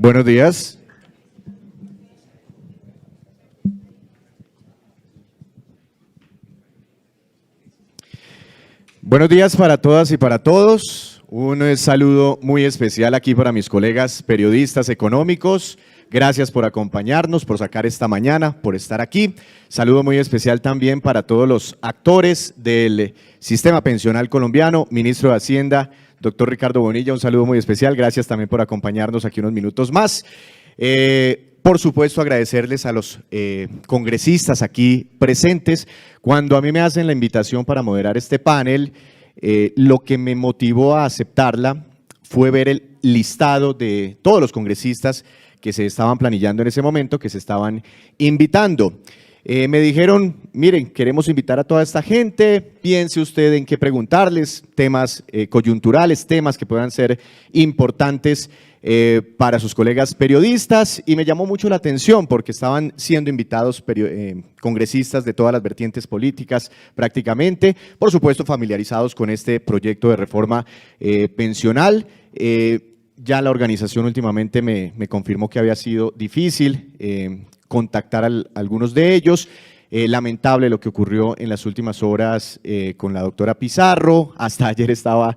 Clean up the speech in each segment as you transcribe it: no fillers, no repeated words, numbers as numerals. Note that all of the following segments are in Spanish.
Buenos días. Buenos días para todas y para todos. Un saludo muy especial aquí para mis colegas periodistas económicos. Gracias por acompañarnos, por sacar esta mañana, por estar aquí. Saludo muy especial también para todos los actores del sistema pensional colombiano, ministro de Hacienda, doctor Ricardo Bonilla, un saludo muy especial. Gracias también por acompañarnos aquí unos minutos más. Por supuesto, agradecerles a los congresistas aquí presentes. Cuando a mí me hacen la invitación para moderar este panel, lo que me motivó a aceptarla fue ver el listado de todos los congresistas que se estaban planillando en ese momento, que se estaban invitando. Me dijeron, miren, queremos invitar a toda esta gente, piense usted en qué preguntarles, temas coyunturales, temas que puedan ser importantes para sus colegas periodistas, y me llamó mucho la atención porque estaban siendo invitados congresistas de todas las vertientes políticas prácticamente, por supuesto familiarizados con este proyecto de reforma pensional. Ya la organización últimamente me confirmó que había sido difícil contactar a algunos de ellos. Lamentable lo que ocurrió en las últimas horas con la doctora Pizarro. Hasta ayer estaba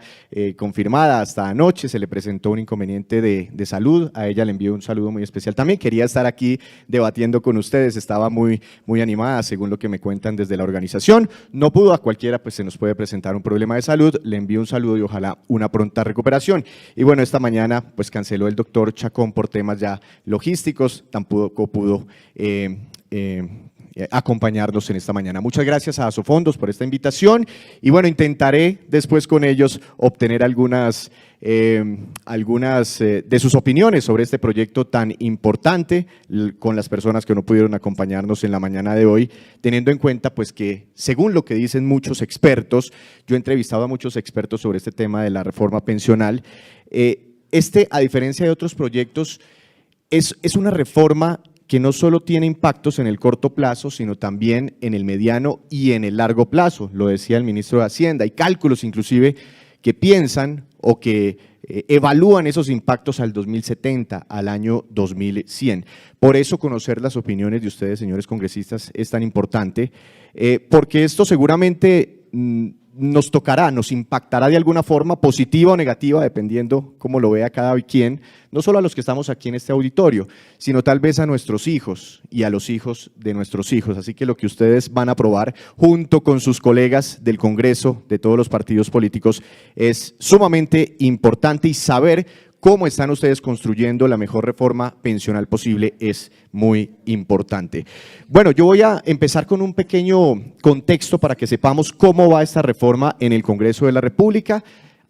confirmada, hasta anoche se le presentó un inconveniente de salud. A ella le envío un saludo muy especial también. Quería estar aquí debatiendo con ustedes, estaba muy animada según lo que me cuentan desde la organización. No pudo, a cualquiera pues se nos puede presentar un problema de salud. Le envío un saludo y ojalá una pronta recuperación. Y bueno, esta mañana pues canceló el doctor Chacón por temas ya logísticos, tampoco pudo acompañarnos en esta mañana. Muchas gracias a Asofondos por esta invitación y bueno, intentaré después con ellos obtener algunas de sus opiniones sobre este proyecto tan importante con las personas que no pudieron acompañarnos en la mañana de hoy, teniendo en cuenta pues que según lo que dicen muchos expertos, yo he entrevistado a muchos expertos sobre este tema de la reforma pensional, a diferencia de otros proyectos, es una reforma que no solo tiene impactos en el corto plazo, sino también en el mediano y en el largo plazo, lo decía el ministro de Hacienda. Hay cálculos inclusive que piensan o que evalúan esos impactos al 2070, al año 2100. Por eso conocer las opiniones de ustedes, señores congresistas, es tan importante, porque esto seguramente nos tocará, nos impactará de alguna forma positiva o negativa, dependiendo cómo lo vea cada quien, no solo a los que estamos aquí en este auditorio, sino tal vez a nuestros hijos y a los hijos de nuestros hijos. Así que lo que ustedes van a aprobar junto con sus colegas del Congreso, de todos los partidos políticos, es sumamente importante, y saber cómo están ustedes construyendo la mejor reforma pensional posible es muy importante. Bueno, yo voy a empezar con un pequeño contexto para que sepamos cómo va esta reforma en el Congreso de la República.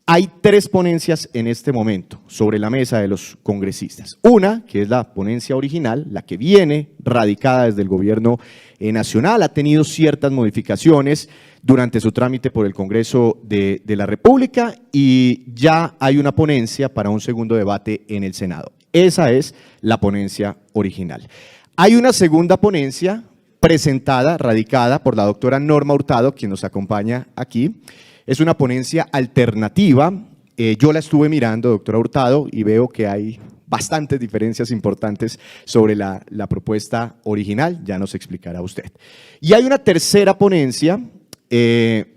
Hay 3 ponencias en este momento sobre la mesa de los congresistas. Una, que es la ponencia original, la que viene radicada desde el gobierno nacional, ha tenido ciertas modificaciones durante su trámite por el Congreso de la República, y ya hay una ponencia para un segundo debate en el Senado. Esa es la ponencia original. Hay una segunda ponencia presentada, radicada por la doctora Norma Hurtado, quien nos acompaña aquí. Es una ponencia alternativa. Yo la estuve mirando, doctora Hurtado, y veo que hay bastantes diferencias importantes sobre la propuesta original, ya nos explicará usted. Y hay una tercera ponencia de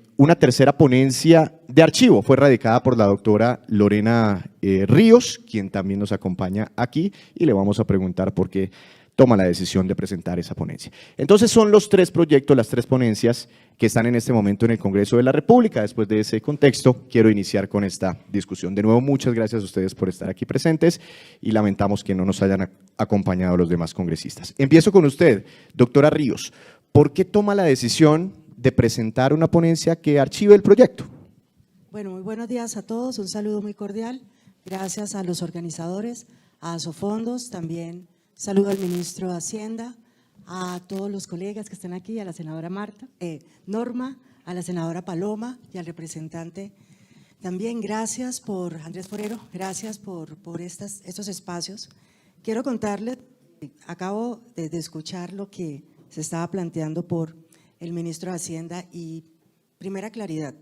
archivo, fue radicada por la doctora Lorena Ríos, quien también nos acompaña aquí, y le vamos a preguntar por qué toma la decisión de presentar esa ponencia. Entonces son los 3 proyectos, las 3 ponencias que están en este momento en el Congreso de la República. Después de ese contexto, quiero iniciar con esta discusión. De nuevo, muchas gracias a ustedes por estar aquí presentes y lamentamos que no nos hayan acompañado los demás congresistas. Empiezo con usted, doctora Ríos. ¿Por qué toma la decisión de presentar una ponencia que archive el proyecto? Bueno, muy buenos días a todos, un saludo muy cordial. Gracias a los organizadores, a Asofondos, también saludo al ministro de Hacienda, a todos los colegas que están aquí, a la senadora Norma, a la senadora Paloma y al representante. También gracias por Andrés Forero, gracias por estos espacios. Quiero contarles, acabo de escuchar lo que se estaba planteando por el ministro de Hacienda, y primera claridad,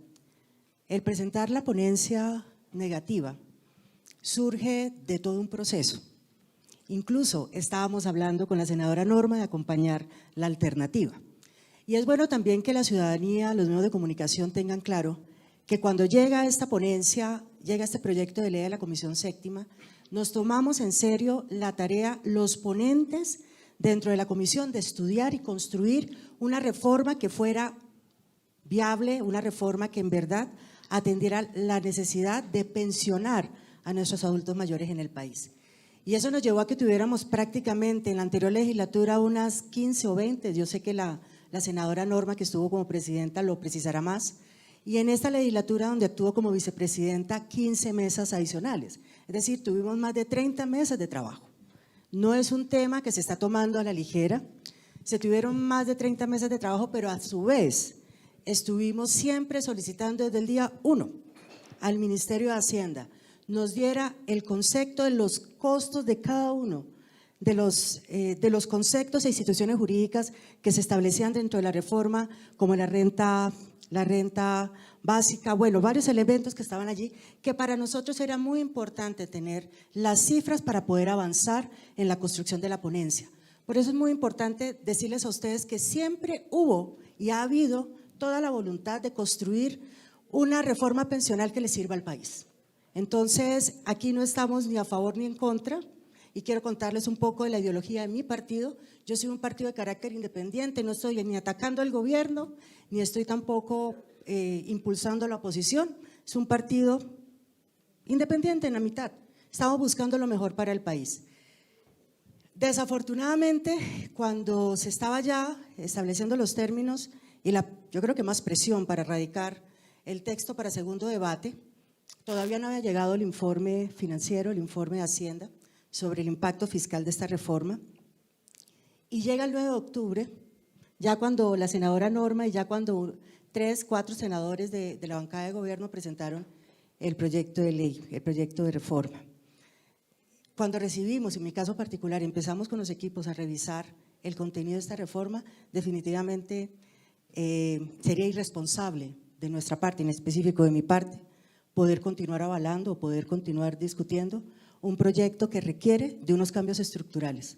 el presentar la ponencia negativa surge de todo un proceso. Incluso estábamos hablando con la senadora Norma de acompañar la alternativa. Y es bueno también que la ciudadanía, los medios de comunicación tengan claro que cuando llega esta ponencia, llega este proyecto de ley de la Comisión Séptima, nos tomamos en serio la tarea, los ponentes dentro de la comisión, de estudiar y construir una reforma que fuera viable, una reforma que en verdad atendiera la necesidad de pensionar a nuestros adultos mayores en el país. Y eso nos llevó a que tuviéramos prácticamente en la anterior legislatura unas 15 o 20, yo sé que la senadora Norma, que estuvo como presidenta, lo precisará más, y en esta legislatura donde actuó como vicepresidenta, 15 mesas adicionales. Es decir, tuvimos más de 30 mesas de trabajo. No es un tema que se está tomando a la ligera, se tuvieron más de 30 mesas de trabajo, pero a su vez estuvimos siempre solicitando desde el día 1 al Ministerio de Hacienda nos diera el concepto de los costos de cada uno de los conceptos e instituciones jurídicas que se establecían dentro de la reforma, como la renta básica, bueno, varios elementos que estaban allí, que para nosotros era muy importante tener las cifras para poder avanzar en la construcción de la ponencia. Por eso es muy importante decirles a ustedes que siempre hubo y ha habido toda la voluntad de construir una reforma pensional que le sirva al país. Entonces, aquí no estamos ni a favor ni en contra, y quiero contarles un poco de la ideología de mi partido. Yo soy un partido de carácter independiente, no estoy ni atacando al gobierno, ni estoy tampoco impulsando la oposición. Es un partido independiente en la mitad. Estamos buscando lo mejor para el país. Desafortunadamente, cuando se estaba ya estableciendo los términos y yo creo que más presión para erradicar el texto para segundo debate, todavía no había llegado el informe financiero, el informe de Hacienda sobre el impacto fiscal de esta reforma, y llega el 9 de octubre, ya cuando la senadora Norma y ya cuando 3, 4 senadores de la bancada de gobierno presentaron el proyecto de ley, el proyecto de reforma. Cuando recibimos, en mi caso particular, empezamos con los equipos a revisar el contenido de esta reforma, definitivamente sería irresponsable de nuestra parte, en específico de mi parte, poder continuar avalando o poder continuar discutiendo un proyecto que requiere de unos cambios estructurales.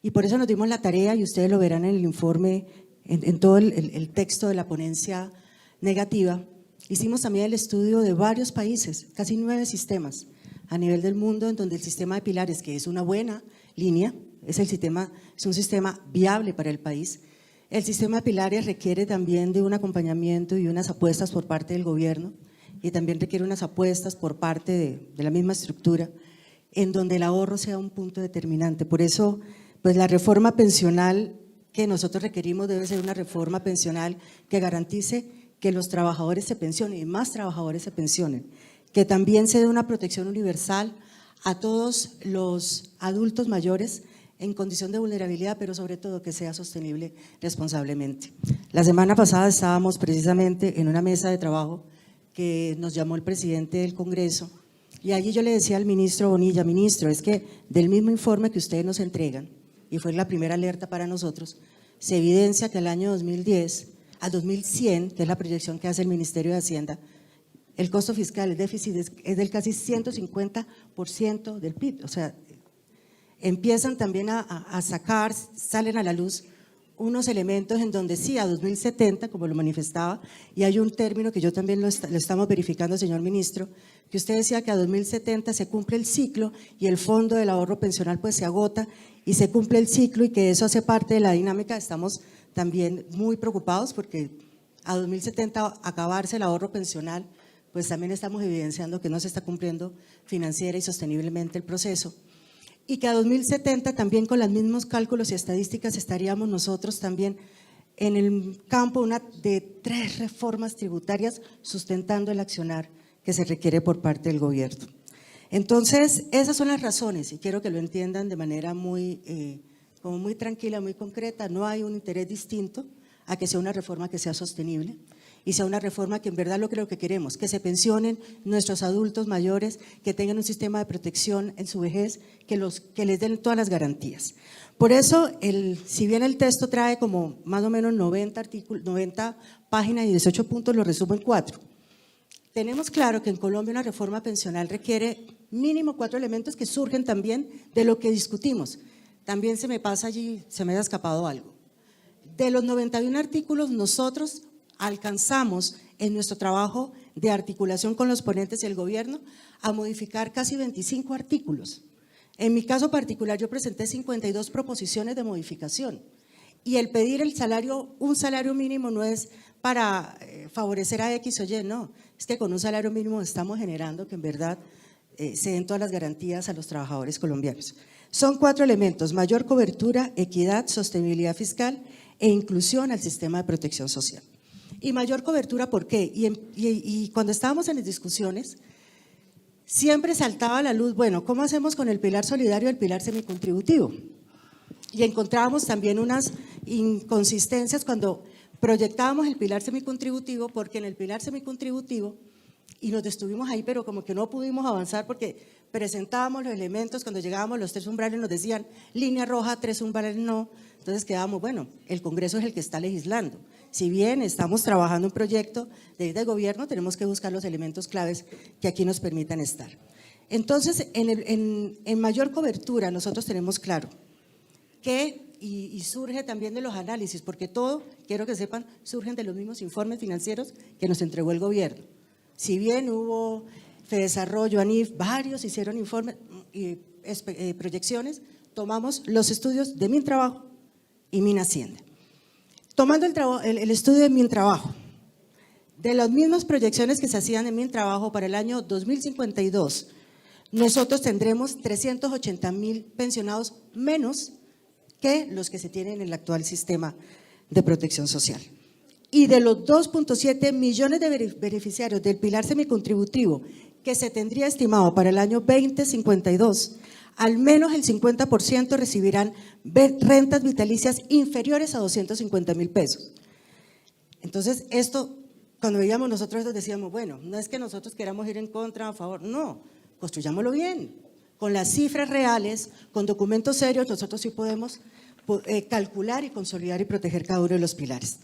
Y por eso nos dimos la tarea, y ustedes lo verán en el informe, en todo el texto de la ponencia negativa. Hicimos también el estudio de varios países, casi 9 sistemas a nivel del mundo, en donde el sistema de pilares, que es una buena línea, es un sistema viable para el país. El sistema de pilares requiere también de un acompañamiento y unas apuestas por parte del gobierno, y también requiere unas apuestas por parte de la misma estructura, en donde el ahorro sea un punto determinante. Por eso, pues la reforma pensional que nosotros requerimos debe ser una reforma pensional que garantice que los trabajadores se pensionen y más trabajadores se pensionen, que también se dé una protección universal a todos los adultos mayores en condición de vulnerabilidad, pero sobre todo que sea sostenible responsablemente. La semana pasada estábamos precisamente en una mesa de trabajo que nos llamó el presidente del Congreso, y allí yo le decía al ministro Bonilla: ministro, es que del mismo informe que ustedes nos entregan, y fue la primera alerta para nosotros, se evidencia que al año 2010 a 2100, que es la proyección que hace el Ministerio de Hacienda, el costo fiscal, el déficit es del casi 150% del PIB. O sea, empiezan también a sacar, salen a la luz unos elementos en donde sí, a 2070, como lo manifestaba, y hay un término que yo también lo estamos verificando, señor ministro, que usted decía que a 2070 se cumple el ciclo y el fondo del ahorro pensional pues se agota y se cumple el ciclo, y que eso hace parte de la dinámica. Estamos también muy preocupados porque a 2070 acabarse el ahorro pensional, pues también estamos evidenciando que no se está cumpliendo financiera y sosteniblemente el proceso. Y que a 2070 también con los mismos cálculos y estadísticas estaríamos nosotros también en el campo de 3 reformas tributarias sustentando el accionar que se requiere por parte del gobierno. Entonces, esas son las razones, y quiero que lo entiendan de manera como muy tranquila, muy concreta. No hay un interés distinto a que sea una reforma que sea sostenible y sea una reforma que en verdad lo que queremos, que se pensionen nuestros adultos mayores, que tengan un sistema de protección en su vejez, que les den todas las garantías. Por eso, si bien el texto trae como más o menos 90 páginas y 18 puntos, lo resumo en 4. tenemos claro que en Colombia una reforma pensional requiere mínimo 4 elementos que surgen también de lo que discutimos. También se me pasa allí, se me ha escapado algo. De los 91 artículos, nosotros alcanzamos en nuestro trabajo de articulación con los ponentes y el gobierno a modificar casi 25 artículos. En mi caso particular, yo presenté 52 proposiciones de modificación y el pedir un salario mínimo no es para favorecer a X o Y, no, es que con un salario mínimo estamos generando que en verdad se den todas las garantías a los trabajadores colombianos. Son 4 elementos: mayor cobertura, equidad, sostenibilidad fiscal e inclusión al sistema de protección social. Y mayor cobertura, ¿por qué? Y cuando estábamos en las discusiones, siempre saltaba a la luz, bueno, ¿cómo hacemos con el pilar solidario y el pilar semicontributivo? Y encontrábamos también unas inconsistencias cuando proyectábamos el pilar semicontributivo, porque en el pilar semicontributivo, y nos detuvimos ahí, pero como que no pudimos avanzar porque presentábamos los elementos, cuando llegábamos los 3 umbrales nos decían línea roja, 3 umbrales no, entonces quedábamos, bueno, el Congreso es el que está legislando. Si bien estamos trabajando un proyecto de gobierno, tenemos que buscar los elementos claves que aquí nos permitan estar. Entonces, en mayor cobertura nosotros tenemos claro que, y surge también de los análisis, porque todo, quiero que sepan, surgen de los mismos informes financieros que nos entregó el gobierno. Si bien hubo FEDesarrollo, ANIF, varios hicieron informes y proyecciones, tomamos los estudios de Mintrabajo y Minhacienda. Tomando el estudio de Mintrabajo, de las mismas proyecciones que se hacían en Mintrabajo para el año 2052, nosotros tendremos 380.000 pensionados menos que los que se tienen en el actual sistema de protección social. Y de los 2.7 millones de beneficiarios del pilar semicontributivo que se tendría estimado para el año 2052, al menos el 50% recibirán rentas vitalicias inferiores a 250.000 pesos. Entonces, esto, cuando veíamos nosotros esto decíamos, bueno, no es que nosotros queramos ir en contra o a favor, no, construyámoslo bien, con las cifras reales, con documentos serios, nosotros sí podemos calcular y consolidar y proteger cada uno de los pilares.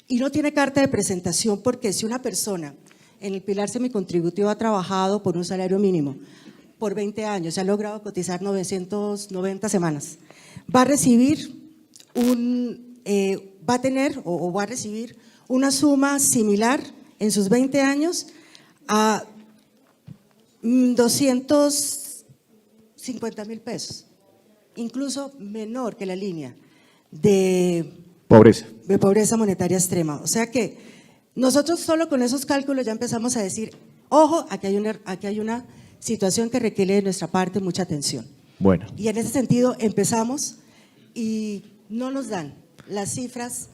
Y no tiene carta de presentación porque si una persona en el pilar semicontributivo ha trabajado por un salario mínimo por 20 años, se ha logrado cotizar 990 semanas, va a recibir va a tener o va a recibir una suma similar en sus 20 años a 250.000 pesos, incluso menor que la línea de pobreza monetaria extrema. O sea que nosotros solo con esos cálculos ya empezamos a decir, ojo, aquí hay una situación que requiere de nuestra parte mucha atención. Bueno. Y en ese sentido empezamos y no nos dan las cifras,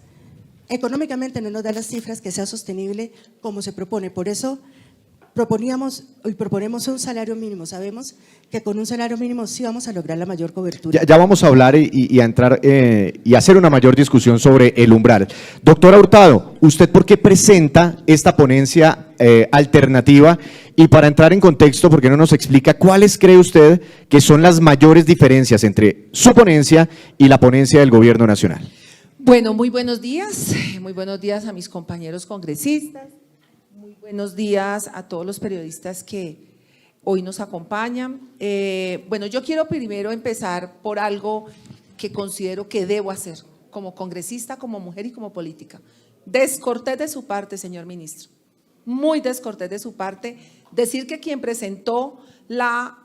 económicamente no nos dan las cifras que sea sostenible como se propone. Por eso proponíamos y proponemos un salario mínimo. Sabemos que con un salario mínimo sí vamos a lograr la mayor cobertura. Ya vamos a hablar y a entrar y hacer una mayor discusión sobre el umbral. Doctora Hurtado, ¿usted por qué presenta esta ponencia alternativa? Y para entrar en contexto, ¿por qué no nos explica cuáles cree usted que son las mayores diferencias entre su ponencia y la ponencia del Gobierno Nacional? Bueno, muy buenos días a mis compañeros congresistas, muy buenos días a todos los periodistas que hoy nos acompañan. Bueno, yo quiero primero empezar por algo que considero que debo hacer como congresista, como mujer y como política. Descortés de su parte, señor ministro, muy descortés de su parte, decir que quien presentó la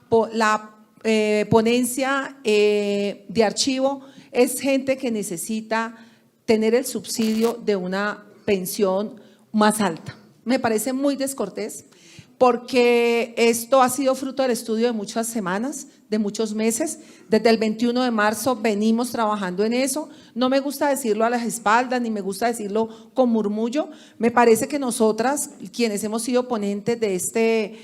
ponencia de archivo es gente que necesita tener el subsidio de una pensión más alta. Me parece muy descortés porque esto ha sido fruto del estudio de muchas semanas, de muchos meses. Desde el 21 de marzo venimos trabajando en eso. No me gusta decirlo a las espaldas, ni me gusta decirlo con murmullo. Me parece que nosotras, quienes hemos sido ponentes de este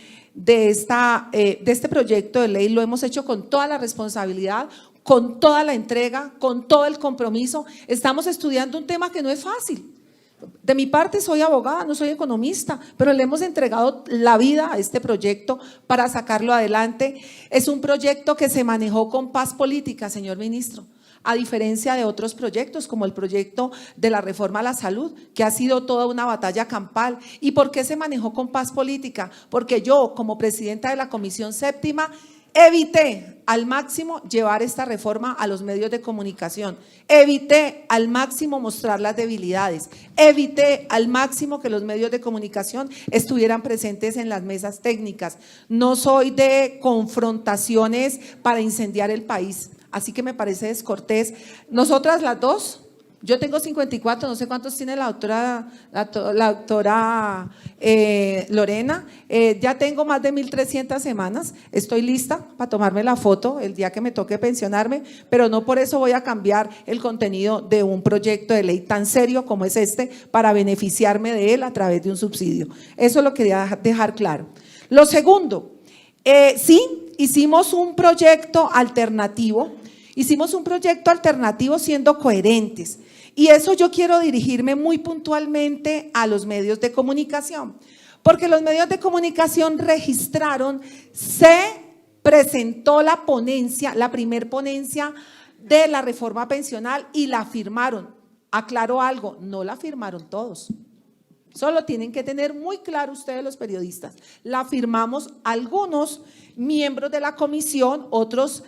proyecto de ley, lo hemos hecho con toda la responsabilidad, con toda la entrega, con todo el compromiso. Estamos estudiando un tema que no es fácil. De mi parte soy abogada, no soy economista, pero le hemos entregado la vida a este proyecto para sacarlo adelante. Es un proyecto que se manejó con paz política, señor ministro. a diferencia de otros proyectos, como el proyecto de la reforma a la salud, que ha sido toda una batalla campal. ¿Y por qué se manejó con paz política? Porque yo, como presidenta de la Comisión Séptima, evité al máximo llevar esta reforma a los medios de comunicación, evité al máximo mostrar las debilidades, evité al máximo que los medios de comunicación estuvieran presentes en las mesas técnicas. No soy de confrontaciones para incendiar el país, así que me parece descortés. Nosotras las dos, yo tengo 54, no sé cuántos tiene la doctora Lorena, ya tengo más de 1.300 semanas, estoy lista para tomarme la foto el día que me toque pensionarme, pero no por eso voy a cambiar el contenido de un proyecto de ley tan serio como es este para beneficiarme de él a través de un subsidio. Eso lo quería dejar claro. Lo segundo, sí, hicimos un proyecto alternativo siendo coherentes. Y eso yo quiero dirigirme muy puntualmente a los medios de comunicación, porque los medios de comunicación registraron, se presentó la ponencia, la primer ponencia de la reforma pensional y la firmaron. Aclaro algo, no la firmaron todos. Solo tienen que tener muy claro ustedes los periodistas. La firmamos algunos miembros de la comisión, otros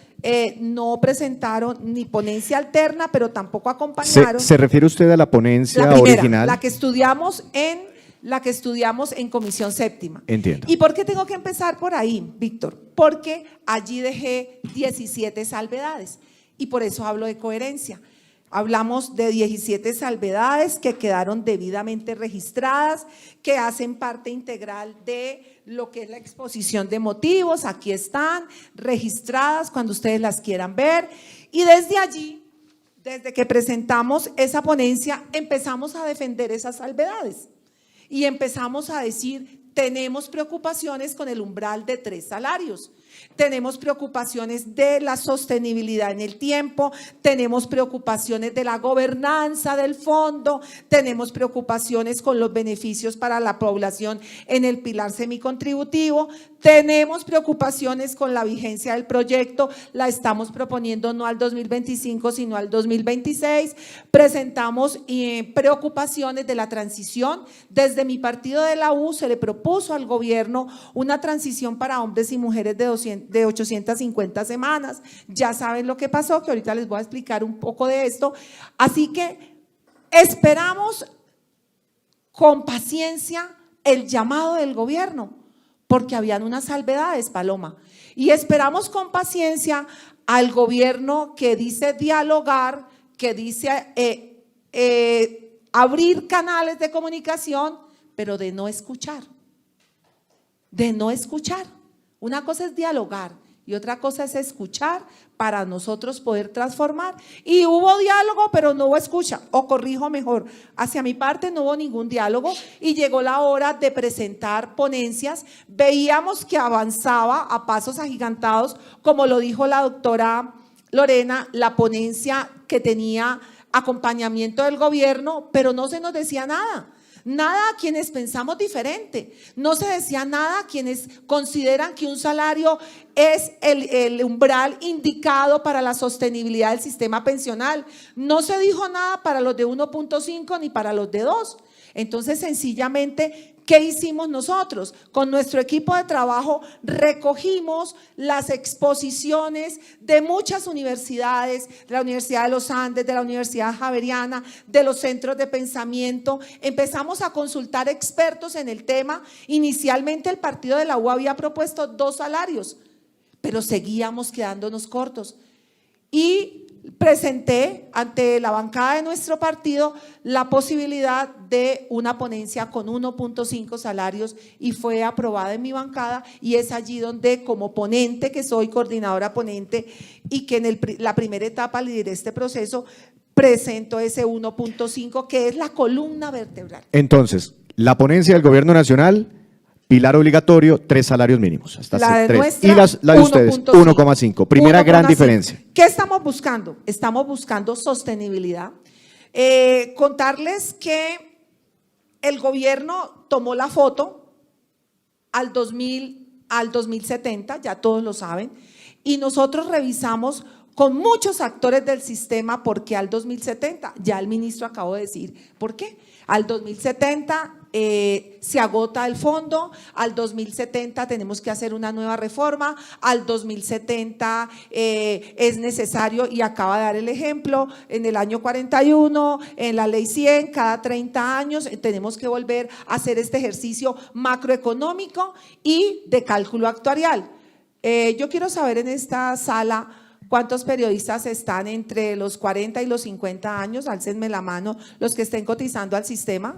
no presentaron ni ponencia alterna, pero tampoco acompañaron. ¿Se refiere usted a la ponencia la primera, original? La que estudiamos en Comisión Séptima. Entiendo. ¿Y por qué tengo que empezar por ahí, Víctor? Porque allí dejé 17 salvedades y por eso hablo de coherencia. Hablamos de 17 salvedades que quedaron debidamente registradas, que hacen parte integral de lo que es la exposición de motivos. Aquí están registradas cuando ustedes las quieran ver. Y desde allí, desde que presentamos esa ponencia, empezamos a defender esas salvedades y empezamos a decir, tenemos preocupaciones con el umbral de 3 salarios. Tenemos preocupaciones de la sostenibilidad en el tiempo, tenemos preocupaciones de la gobernanza del fondo, tenemos preocupaciones con los beneficios para la población en el pilar semicontributivo, tenemos preocupaciones con la vigencia del proyecto, la estamos proponiendo no al 2025 sino al 2026, presentamos preocupaciones de la transición. Desde mi partido de la U se le propuso al gobierno una transición para hombres y mujeres de 850 semanas. Ya saben lo que pasó, que ahorita les voy a explicar un poco de esto. Así que esperamos con paciencia el llamado del gobierno, porque habían unas salvedades, Paloma, y esperamos con paciencia al gobierno que dice dialogar, que dice abrir canales de comunicación, pero de no escuchar. Una cosa es dialogar y otra cosa es escuchar para nosotros poder transformar. Y hubo diálogo, pero no hubo escucha, o corrijo mejor, hacia mi parte no hubo ningún diálogo y llegó la hora de presentar ponencias. Veíamos que avanzaba a pasos agigantados, como lo dijo la doctora Lorena, la ponencia que tenía acompañamiento del gobierno, pero no se nos decía nada. Nada a quienes pensamos diferente, no se decía nada a quienes consideran que un salario es el umbral indicado para la sostenibilidad del sistema pensional. No se dijo nada para los de 1.5 ni para los de 2. Entonces, sencillamente, ¿qué hicimos nosotros? Con nuestro equipo de trabajo recogimos las exposiciones de muchas universidades, de la Universidad de los Andes, de la Universidad Javeriana, de los centros de pensamiento. Empezamos a consultar expertos en el tema. Inicialmente el partido de la U había propuesto 2 salarios, pero seguíamos quedándonos cortos. Y presenté ante la bancada de nuestro partido la posibilidad de una ponencia con 1.5 salarios y fue aprobada en mi bancada, y es allí donde, como ponente, que soy coordinadora ponente y que en la primera etapa lideré este proceso, presento ese 1.5 que es la columna vertebral. Entonces, la ponencia del Gobierno Nacional, pilar obligatorio, 3 salarios mínimos. Hasta La de 3. nuestra, Y la de ustedes, 1,5. Primera gran 1,5. diferencia. ¿Qué estamos buscando? Estamos buscando sostenibilidad. Contarles que el gobierno tomó la foto al 2070, ya todos lo saben, y nosotros revisamos con muchos actores del sistema, porque al 2070, ya el ministro acabó de decir, ¿por qué? Al 2070 se agota el fondo, al 2070 tenemos que hacer una nueva reforma, al 2070 es necesario, y acaba de dar el ejemplo, en el año 41, en la ley 100, cada 30 años tenemos que volver a hacer este ejercicio macroeconómico y de cálculo actuarial. Yo quiero saber en esta sala cuántos periodistas están entre los 40 y los 50 años, álcenme la mano los que estén cotizando al sistema.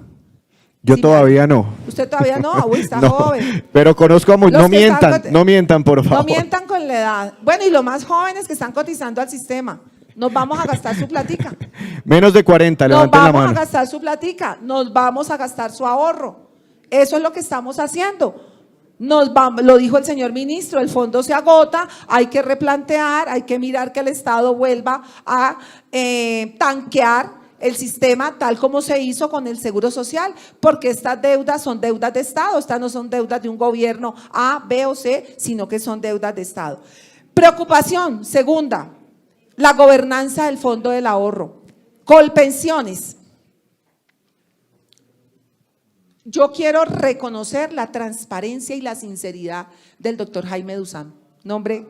Yo todavía no. ¿Usted todavía no? Uy, está No, joven. pero conozco a muchos. Los No que mientan, están no mientan, por favor. No mientan con la edad. Bueno, y los más jóvenes que están cotizando al sistema, nos vamos a gastar su platica. Menos de 40, Nos levanten la vamos a mano. gastar su platica, nos vamos a gastar su ahorro. Eso es lo que estamos haciendo. Lo dijo el señor ministro, el fondo se agota, hay que replantear, hay que mirar que el Estado vuelva a tanquear el sistema tal como se hizo con el Seguro Social, porque estas deudas son deudas de Estado, estas no son deudas de un gobierno A, B o C, sino que son deudas de Estado. Preocupación segunda, la gobernanza del Fondo del Ahorro. Colpensiones. Yo quiero reconocer la transparencia y la sinceridad del doctor Jaime Duzán. Nombre.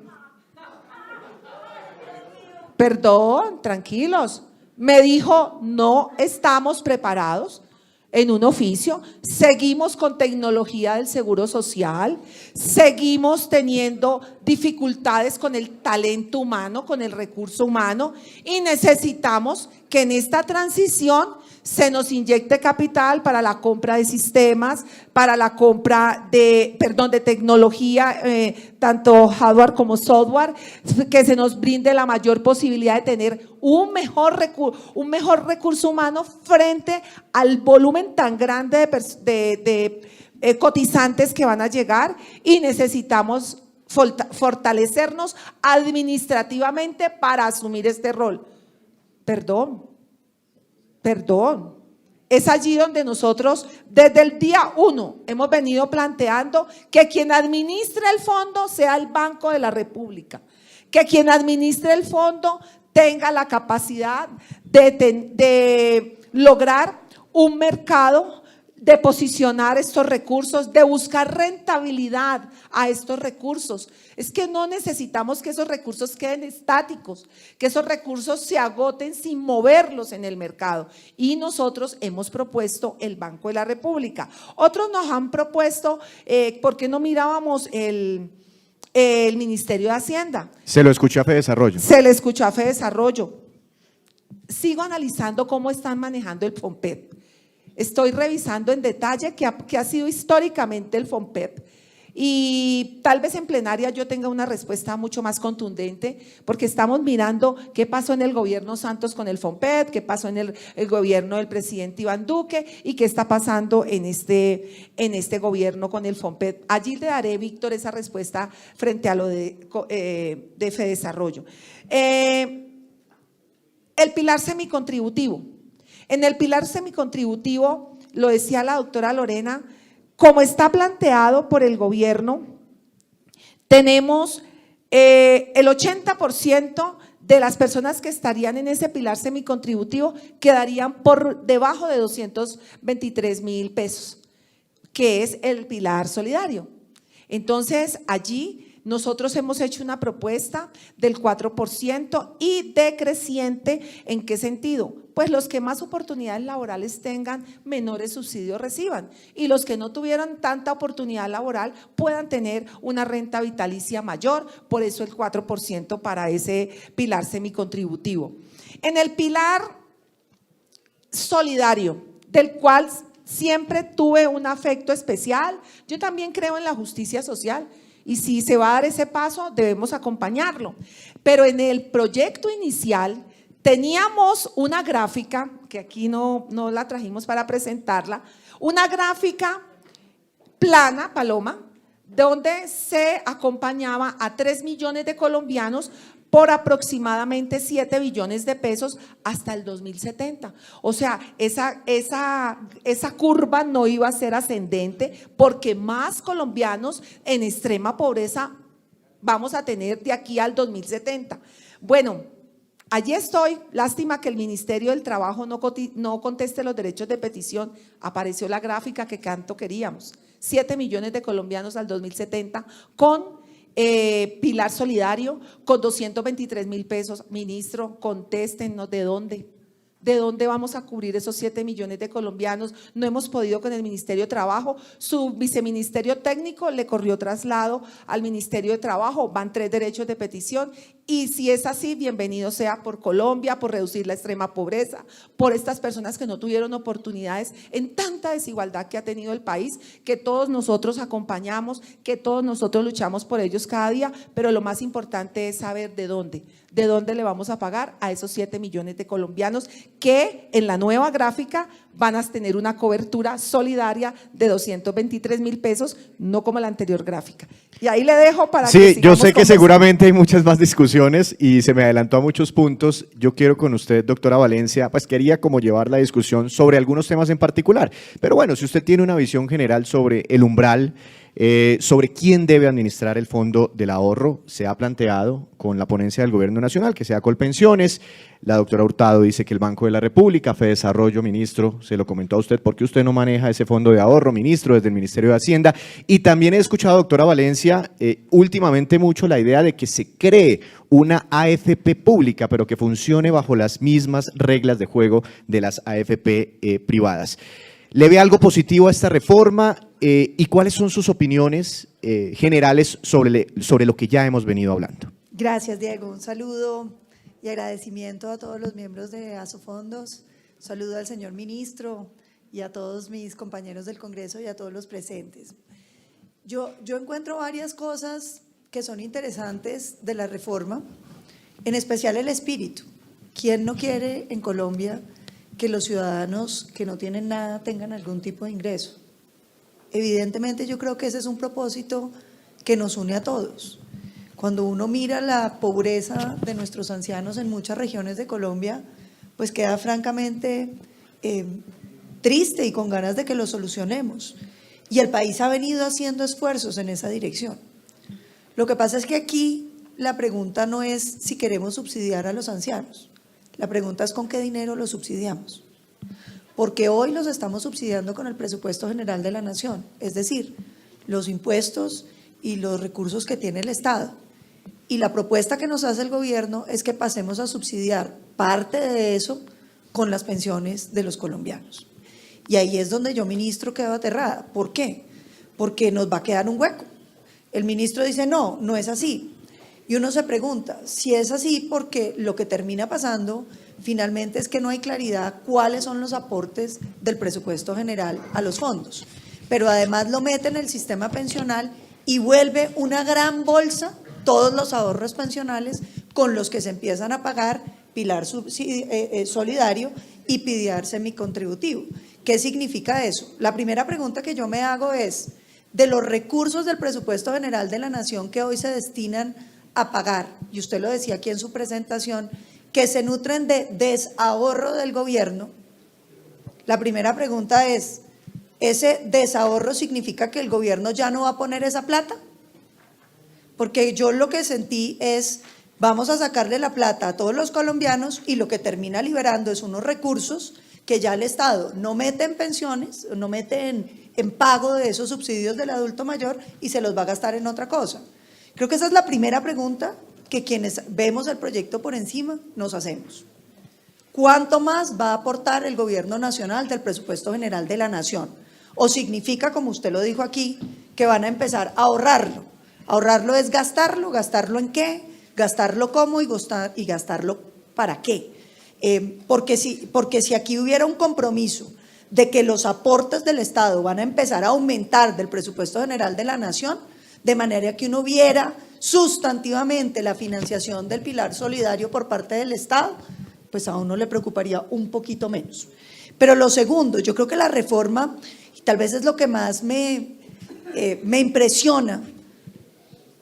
Perdón, tranquilos. Me dijo, no estamos preparados en un oficio, seguimos con tecnología del Seguro Social, seguimos teniendo dificultades con el talento humano, con el recurso humano, y necesitamos que en esta transición se nos inyecte capital para la compra de sistemas, para la compra de tecnología, tanto hardware como software, que se nos brinde la mayor posibilidad de tener un mejor recurso humano frente al volumen tan grande de cotizantes que van a llegar, y necesitamos fortalecernos administrativamente para asumir este rol. Perdón. Es allí donde nosotros desde el día 1 hemos venido planteando que quien administre el fondo sea el Banco de la República, que quien administre el fondo tenga la capacidad de lograr un mercado, de posicionar estos recursos, de buscar rentabilidad a estos recursos. Es que no necesitamos que esos recursos queden estáticos, que esos recursos se agoten sin moverlos en el mercado. Y nosotros hemos propuesto el Banco de la República. Otros nos han propuesto, ¿por qué no mirábamos el Ministerio de Hacienda? Se lo escuché a Fedesarrollo. Se le escuchó a Fedesarrollo. Sigo analizando cómo están manejando el FOMPEP. Estoy revisando en detalle qué ha sido históricamente el FOMPEP, y tal vez en plenaria yo tenga una respuesta mucho más contundente, porque estamos mirando qué pasó en el gobierno Santos con el FOMPEP, qué pasó en el gobierno del presidente Iván Duque y qué está pasando en este gobierno con el FOMPEP. Allí le daré, Víctor, esa respuesta frente a lo de Fedesarrollo. El pilar semicontributivo. En el pilar semicontributivo, lo decía la doctora Lorena, como está planteado por el gobierno, tenemos el 80% de las personas que estarían en ese pilar semicontributivo quedarían por debajo de 223,000 pesos, que es el pilar solidario. Entonces, allí nosotros hemos hecho una propuesta del 4% y decreciente. ¿En qué sentido? Pues los que más oportunidades laborales tengan, menores subsidios reciban, y los que no tuvieron tanta oportunidad laboral puedan tener una renta vitalicia mayor. Por eso el 4% para ese pilar semicontributivo. En el pilar solidario, del cual siempre tuve un afecto especial, yo también creo en la justicia social. Y si se va a dar ese paso, debemos acompañarlo. Pero en el proyecto inicial teníamos una gráfica, que aquí no la trajimos para presentarla, una gráfica plana, Paloma, donde se acompañaba a 3 millones de colombianos por aproximadamente 7 billones de pesos hasta el 2070. O sea, esa curva no iba a ser ascendente, porque más colombianos en extrema pobreza vamos a tener de aquí al 2070. Bueno, allí estoy. Lástima que el Ministerio del Trabajo no conteste los derechos de petición. Apareció la gráfica que tanto queríamos. 7 millones de colombianos al 2070 con Pilar Solidario, con 223.000 pesos. Ministro, contéstenos de dónde. ¿De dónde vamos a cubrir esos 7 millones de colombianos? No hemos podido con el Ministerio de Trabajo. Su viceministerio técnico le corrió traslado al Ministerio de Trabajo. Van 3 derechos de petición. Y si es así, bienvenido sea por Colombia, por reducir la extrema pobreza, por estas personas que no tuvieron oportunidades en tanta desigualdad que ha tenido el país, que todos nosotros acompañamos, que todos nosotros luchamos por ellos cada día, pero lo más importante es saber de dónde le vamos a pagar a esos 7 millones de colombianos que en la nueva gráfica van a tener una cobertura solidaria de 223.000 pesos, no como la anterior gráfica. Y ahí le dejo para que Sí, yo sigamos sé que conversando. seguramente hay muchas más discusiones y se me adelantó a muchos puntos. Yo quiero con usted, doctora Valencia, pues quería como llevar la discusión sobre algunos temas en particular. Pero bueno, si usted tiene una visión general sobre el umbral, sobre quién debe administrar el fondo del ahorro, se ha planteado con la ponencia del Gobierno Nacional, que sea Colpensiones. La doctora Hurtado dice que el Banco de la República, Fedesarrollo, ministro, se lo comentó a usted, ¿por qué usted no maneja ese fondo de ahorro, ministro, desde el Ministerio de Hacienda? Y también he escuchado, doctora Valencia, últimamente mucho la idea de que se cree una AFP pública, pero que funcione bajo las mismas reglas de juego de las AFP privadas. ¿Le ve algo positivo a esta reforma y cuáles son sus opiniones generales sobre lo que ya hemos venido hablando? Gracias, Diego. Un saludo y agradecimiento a todos los miembros de Asofondos. Saludo al señor ministro y a todos mis compañeros del Congreso y a todos los presentes. Yo encuentro varias cosas que son interesantes de la reforma, en especial el espíritu. ¿Quién no quiere en Colombia que los ciudadanos que no tienen nada tengan algún tipo de ingreso? Evidentemente yo creo que ese es un propósito que nos une a todos. Cuando uno mira la pobreza de nuestros ancianos en muchas regiones de Colombia, pues queda francamente triste y con ganas de que lo solucionemos. Y el país ha venido haciendo esfuerzos en esa dirección. Lo que pasa es que aquí la pregunta no es si queremos subsidiar a los ancianos. La pregunta es con qué dinero los subsidiamos. Porque hoy los estamos subsidiando con el presupuesto general de la nación, es decir, los impuestos y los recursos que tiene el Estado. Y la propuesta que nos hace el gobierno es que pasemos a subsidiar parte de eso con las pensiones de los colombianos. Y ahí es donde yo, ministro, quedo aterrada. ¿Por qué? Porque nos va a quedar un hueco. El ministro dice, no, no es así. Y uno se pregunta, si es así, porque lo que termina pasando finalmente es que no hay claridad cuáles son los aportes del presupuesto general a los fondos. Pero además lo mete en el sistema pensional y vuelve una gran bolsa todos los ahorros pensionales con los que se empiezan a pagar Pilar Solidario y Pilar semicontributivo. ¿Qué significa eso? La primera pregunta que yo me hago es, de los recursos del presupuesto general de la nación que hoy se destinan a pagar, y usted lo decía aquí en su presentación, que se nutren de desahorro del gobierno, la primera pregunta es, ¿ese desahorro significa que el gobierno ya no va a poner esa plata? Porque yo lo que sentí es, vamos a sacarle la plata a todos los colombianos y lo que termina liberando es unos recursos que ya el Estado no mete en pensiones, no mete en pago de esos subsidios del adulto mayor y se los va a gastar en otra cosa. Creo que esa es la primera pregunta que quienes vemos el proyecto por encima nos hacemos. ¿Cuánto más va a aportar el gobierno nacional del presupuesto general de la nación? ¿O significa, como usted lo dijo aquí, que van a empezar a ahorrarlo? Ahorrarlo es gastarlo, ¿gastarlo en qué? Gastarlo cómo y gastarlo para qué. Porque si aquí hubiera un compromiso de que los aportes del Estado van a empezar a aumentar del presupuesto general de la nación, de manera que uno viera sustantivamente la financiación del Pilar Solidario por parte del Estado, pues a uno le preocuparía un poquito menos. Pero lo segundo, yo creo que la reforma, y tal vez es lo que más me impresiona,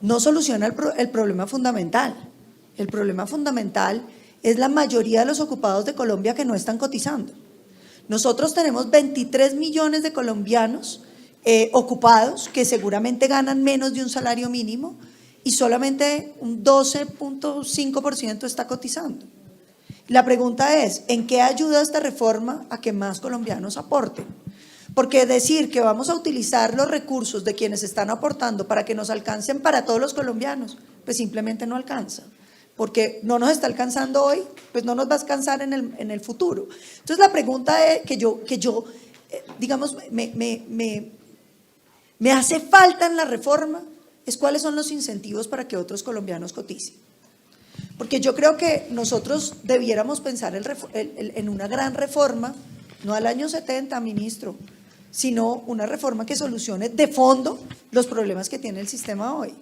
no soluciona el problema fundamental. El problema fundamental es la mayoría de los ocupados de Colombia que no están cotizando. Nosotros tenemos 23 millones de colombianos ocupados que seguramente ganan menos de un salario mínimo y solamente un 12.5% está cotizando. La pregunta es, ¿en qué ayuda esta reforma a que más colombianos aporten? Porque decir que vamos a utilizar los recursos de quienes están aportando para que nos alcancen para todos los colombianos, pues simplemente no alcanza. Porque no nos está alcanzando hoy, pues no nos va a alcanzar en el futuro. Entonces la pregunta es que yo digamos, me hace falta en la reforma es cuáles son los incentivos para que otros colombianos coticen. Porque yo creo que nosotros debiéramos pensar en una gran reforma, no al año 70, ministro, sino una reforma que solucione de fondo los problemas que tiene el sistema hoy.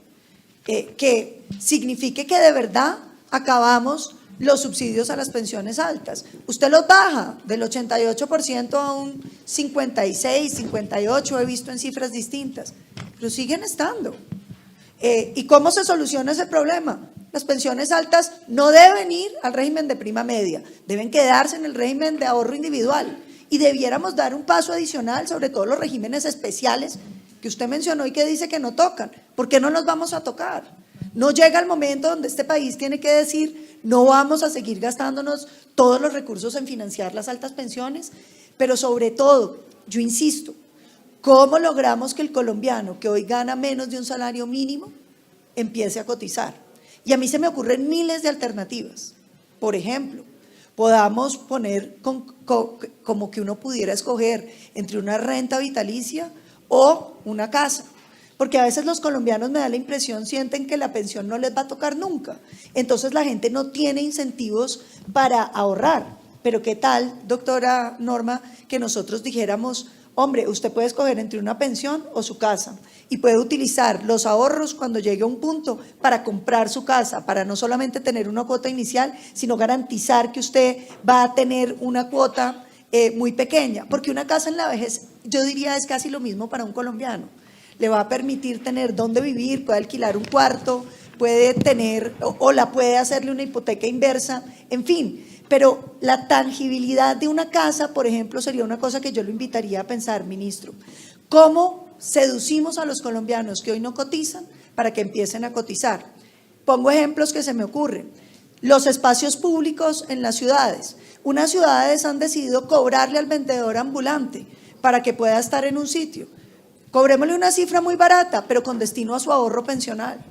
Que signifique que de verdad acabamos los subsidios a las pensiones altas. Usted los baja del 88% a un 56, 58, he visto en cifras distintas, pero siguen estando. ¿Y cómo se soluciona ese problema? Las pensiones altas no deben ir al régimen de prima media, deben quedarse en el régimen de ahorro individual y debiéramos dar un paso adicional, sobre todo los regímenes especiales que usted mencionó y que dice que no tocan. ¿Por qué no los vamos a tocar? No llega el momento donde este país tiene que decir no vamos a seguir gastándonos todos los recursos en financiar las altas pensiones, pero sobre todo, yo insisto, ¿cómo logramos que el colombiano que hoy gana menos de un salario mínimo empiece a cotizar? Y a mí se me ocurren miles de alternativas. Por ejemplo, podamos poner como que uno pudiera escoger entre una renta vitalicia o una casa. Porque a veces los colombianos, me da la impresión, sienten que la pensión no les va a tocar nunca. Entonces la gente no tiene incentivos para ahorrar. Pero ¿qué tal, doctora Norma, que nosotros dijéramos, hombre, usted puede escoger entre una pensión o su casa y puede utilizar los ahorros cuando llegue a un punto para comprar su casa, para no solamente tener una cuota inicial, sino garantizar que usted va a tener una cuota muy pequeña? Porque una casa en la vejez, yo diría, es casi lo mismo para un colombiano. Le va a permitir tener dónde vivir, puede alquilar un cuarto, puede tener o la puede hacerle una hipoteca inversa, en fin. Pero la tangibilidad de una casa, por ejemplo, sería una cosa que yo lo invitaría a pensar, ministro. ¿Cómo seducimos a los colombianos que hoy no cotizan para que empiecen a cotizar? Pongo ejemplos que se me ocurren. Los espacios públicos en las ciudades. Unas ciudades han decidido cobrarle al vendedor ambulante para que pueda estar en un sitio. Cobrémosle una cifra muy barata, pero con destino a su ahorro pensional.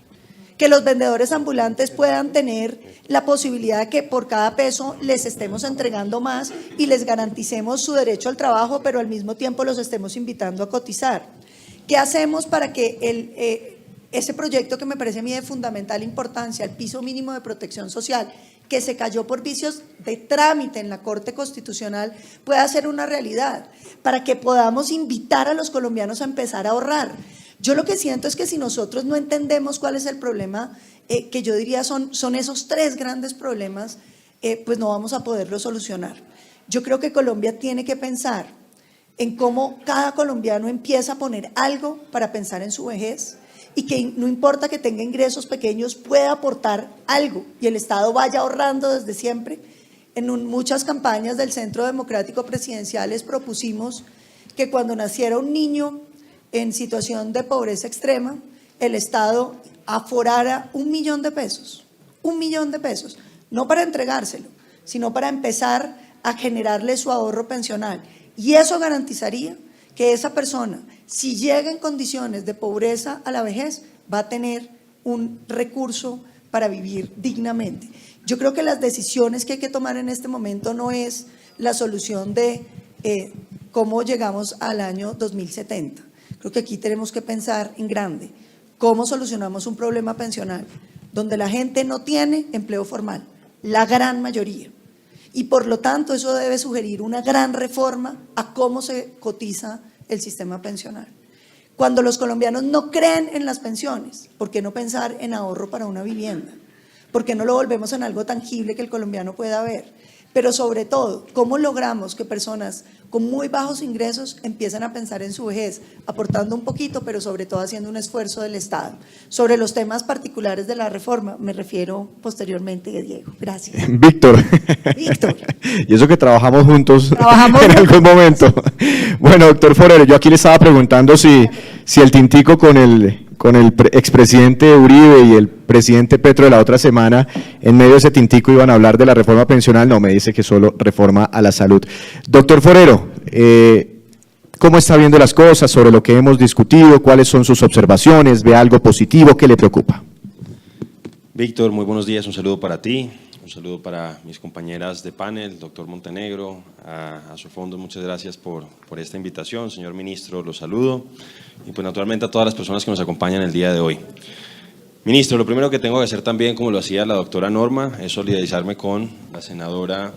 Que los vendedores ambulantes puedan tener la posibilidad de que por cada peso les estemos entregando más y les garanticemos su derecho al trabajo, pero al mismo tiempo los estemos invitando a cotizar. ¿Qué hacemos para que ese proyecto que me parece a mí de fundamental importancia, el piso mínimo de protección social, que se cayó por vicios de trámite en la Corte Constitucional, pueda ser una realidad, para que podamos invitar a los colombianos a empezar a ahorrar? Yo lo que siento es que si nosotros no entendemos cuál es el problema, que yo diría son esos tres grandes problemas, pues no vamos a poderlo solucionar. Yo creo que Colombia tiene que pensar en cómo cada colombiano empieza a poner algo para pensar en su vejez y que no importa que tenga ingresos pequeños, pueda aportar algo y el Estado vaya ahorrando desde siempre. En muchas campañas del Centro Democrático Presidenciales propusimos que cuando naciera un niño en situación de pobreza extrema, el Estado aforara $1 millón de pesos, no para entregárselo, sino para empezar a generarle su ahorro pensional. Y eso garantizaría que esa persona, si llega en condiciones de pobreza a la vejez, va a tener un recurso para vivir dignamente. Yo creo que las decisiones que hay que tomar en este momento no es la solución de cómo llegamos al año 2070. Creo que aquí tenemos que pensar en grande. ¿Cómo solucionamos un problema pensional donde la gente no tiene empleo formal? La gran mayoría. Y por lo tanto eso debe sugerir una gran reforma a cómo se cotiza el sistema pensional. Cuando los colombianos no creen en las pensiones, ¿por qué no pensar en ahorro para una vivienda? ¿Por qué no lo volvemos en algo tangible que el colombiano pueda ver? Pero sobre todo, ¿cómo logramos que personas con muy bajos ingresos empiecen a pensar en su vejez, aportando un poquito, pero sobre todo haciendo un esfuerzo del Estado? Sobre los temas particulares de la reforma, me refiero posteriormente a Diego. Gracias. Víctor. Y eso que trabajamos juntos en algún momento. Bueno, doctor Forero, yo aquí le estaba preguntando si el tintico con con el expresidente Uribe y el presidente Petro la otra semana, en medio de ese tintico iban a hablar de la reforma pensional, no, me dice que solo reforma a la salud. Doctor Forero, ¿cómo está viendo las cosas sobre lo que hemos discutido? ¿Cuáles son sus observaciones? ¿Ve algo positivo? ¿Qué le preocupa? Víctor, muy buenos días, un saludo para ti, un saludo para mis compañeras de panel, doctor Montenegro, a Asofondos, muchas gracias por esta invitación, señor ministro, los saludo, y pues naturalmente a todas las personas que nos acompañan el día de hoy. Ministro, lo primero que tengo que hacer también, como lo hacía la doctora Norma, es solidarizarme con la senadora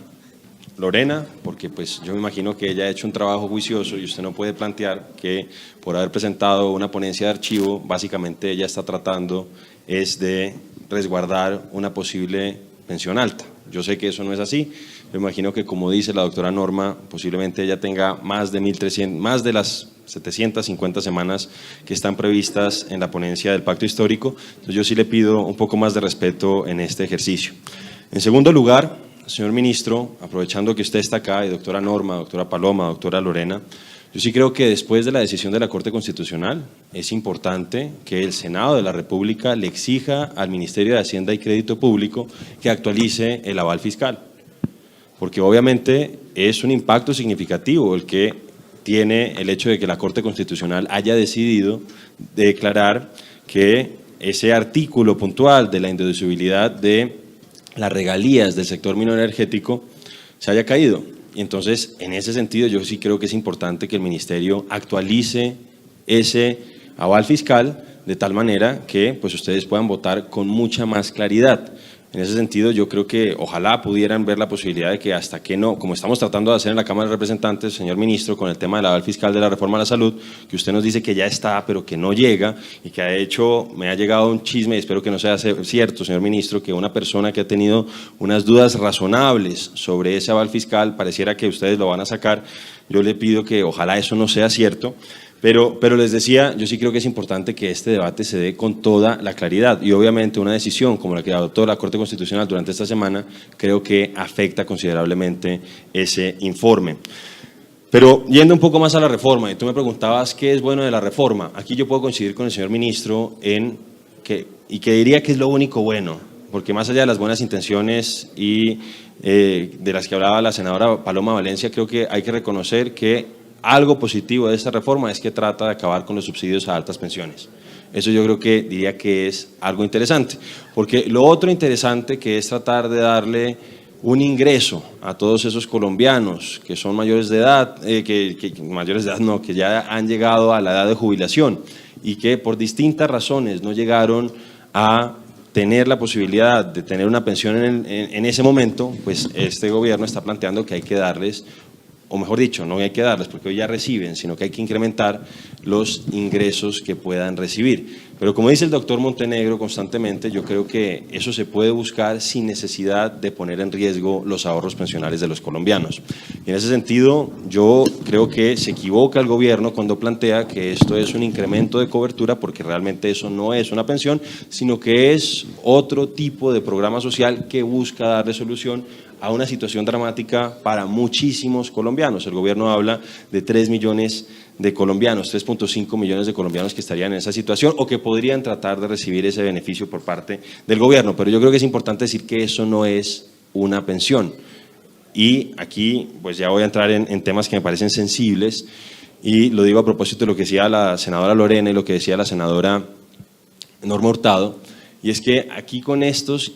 Lorena, porque pues yo me imagino que ella ha hecho un trabajo juicioso y usted no puede plantear que por haber presentado una ponencia de archivo, básicamente ella está tratando es de resguardar una posible pensión alta. Yo sé que eso no es así, me imagino que como dice la doctora Norma, posiblemente ella tenga más de 1.300, más de las 750 semanas que están previstas en la ponencia del Pacto Histórico, entonces yo sí le pido un poco más de respeto en este ejercicio. En segundo lugar, señor ministro, aprovechando que usted está acá, y doctora Norma, doctora Paloma, doctora Lorena, yo sí creo que después de la decisión de la Corte Constitucional es importante que el Senado de la República le exija al Ministerio de Hacienda y Crédito Público que actualice el aval fiscal, porque obviamente es un impacto significativo el que tiene el hecho de que la Corte Constitucional haya decidido declarar que ese artículo puntual de la indeducibilidad de las regalías del sector minero energético se haya caído. Y entonces, en ese sentido, yo sí creo que es importante que el Ministerio actualice ese aval fiscal de tal manera que pues, ustedes puedan votar con mucha más claridad. En ese sentido, yo creo que ojalá pudieran ver la posibilidad de que hasta que no, como estamos tratando de hacer en la Cámara de Representantes, señor ministro, con el tema del aval fiscal de la reforma a la salud, que usted nos dice que ya está, pero que no llega, y que de hecho me ha llegado un chisme, y espero que no sea cierto, señor ministro, que una persona que ha tenido unas dudas razonables sobre ese aval fiscal, pareciera que ustedes lo van a sacar. Yo le pido que ojalá eso no sea cierto. Pero les decía, yo sí creo que es importante que este debate se dé con toda la claridad y obviamente una decisión como la que adoptó la Corte Constitucional durante esta semana creo que afecta considerablemente ese informe. Pero yendo un poco más a la reforma, y tú me preguntabas qué es bueno de la reforma, aquí yo puedo coincidir con el señor ministro en que diría que es lo único bueno, porque más allá de las buenas intenciones y de las que hablaba la senadora Paloma Valencia, creo que hay que reconocer que algo positivo de esta reforma es que trata de acabar con los subsidios a altas pensiones. Eso yo creo que diría que es algo interesante, porque lo otro interesante que es tratar de darle un ingreso a todos esos colombianos que son mayores de edad, que ya han llegado a la edad de jubilación y que por distintas razones no llegaron a tener la posibilidad de tener una pensión en ese momento, pues este gobierno está planteando que hay que darles, o mejor dicho, no hay que darles porque hoy ya reciben, sino que hay que incrementar los ingresos que puedan recibir. Pero como dice el doctor Montenegro constantemente, yo creo que eso se puede buscar sin necesidad de poner en riesgo los ahorros pensionales de los colombianos. Y en ese sentido, yo creo que se equivoca el gobierno cuando plantea que esto es un incremento de cobertura, porque realmente eso no es una pensión, sino que es otro tipo de programa social que busca darle solución a una situación dramática para muchísimos colombianos. El gobierno habla de 3 millones de colombianos, 3.5 millones de colombianos que estarían en esa situación o que podrían tratar de recibir ese beneficio por parte del gobierno. Pero yo creo que es importante decir que eso no es una pensión. Y aquí pues ya voy a entrar en temas que me parecen sensibles y lo digo a propósito de lo que decía la senadora Lorena y lo que decía la senadora Norma Hurtado, y es que aquí con estos...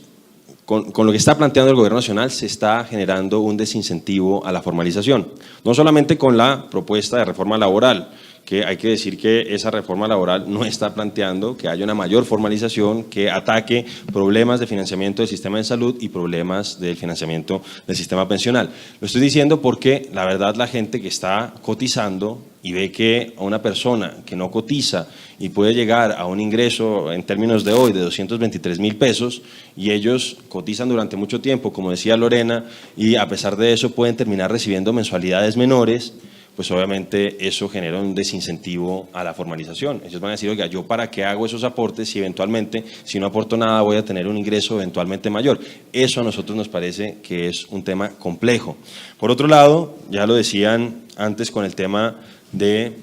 Con lo que está planteando el gobierno nacional se está generando un desincentivo a la formalización, no solamente con la propuesta de reforma laboral, que hay que decir que esa reforma laboral no está planteando que haya una mayor formalización que ataque problemas de financiamiento del sistema de salud y problemas del financiamiento del sistema pensional. Lo estoy diciendo porque la verdad la gente que está cotizando y ve que a una persona que no cotiza y puede llegar a un ingreso en términos de hoy de 223.000 pesos y ellos cotizan durante mucho tiempo, como decía Lorena, y a pesar de eso pueden terminar recibiendo mensualidades menores, pues obviamente eso genera un desincentivo a la formalización. Ellos van a decir, oiga, ¿yo para qué hago esos aportes si eventualmente, si no aporto nada, voy a tener un ingreso eventualmente mayor? Eso a nosotros nos parece que es un tema complejo. Por otro lado, ya lo decían antes con el tema de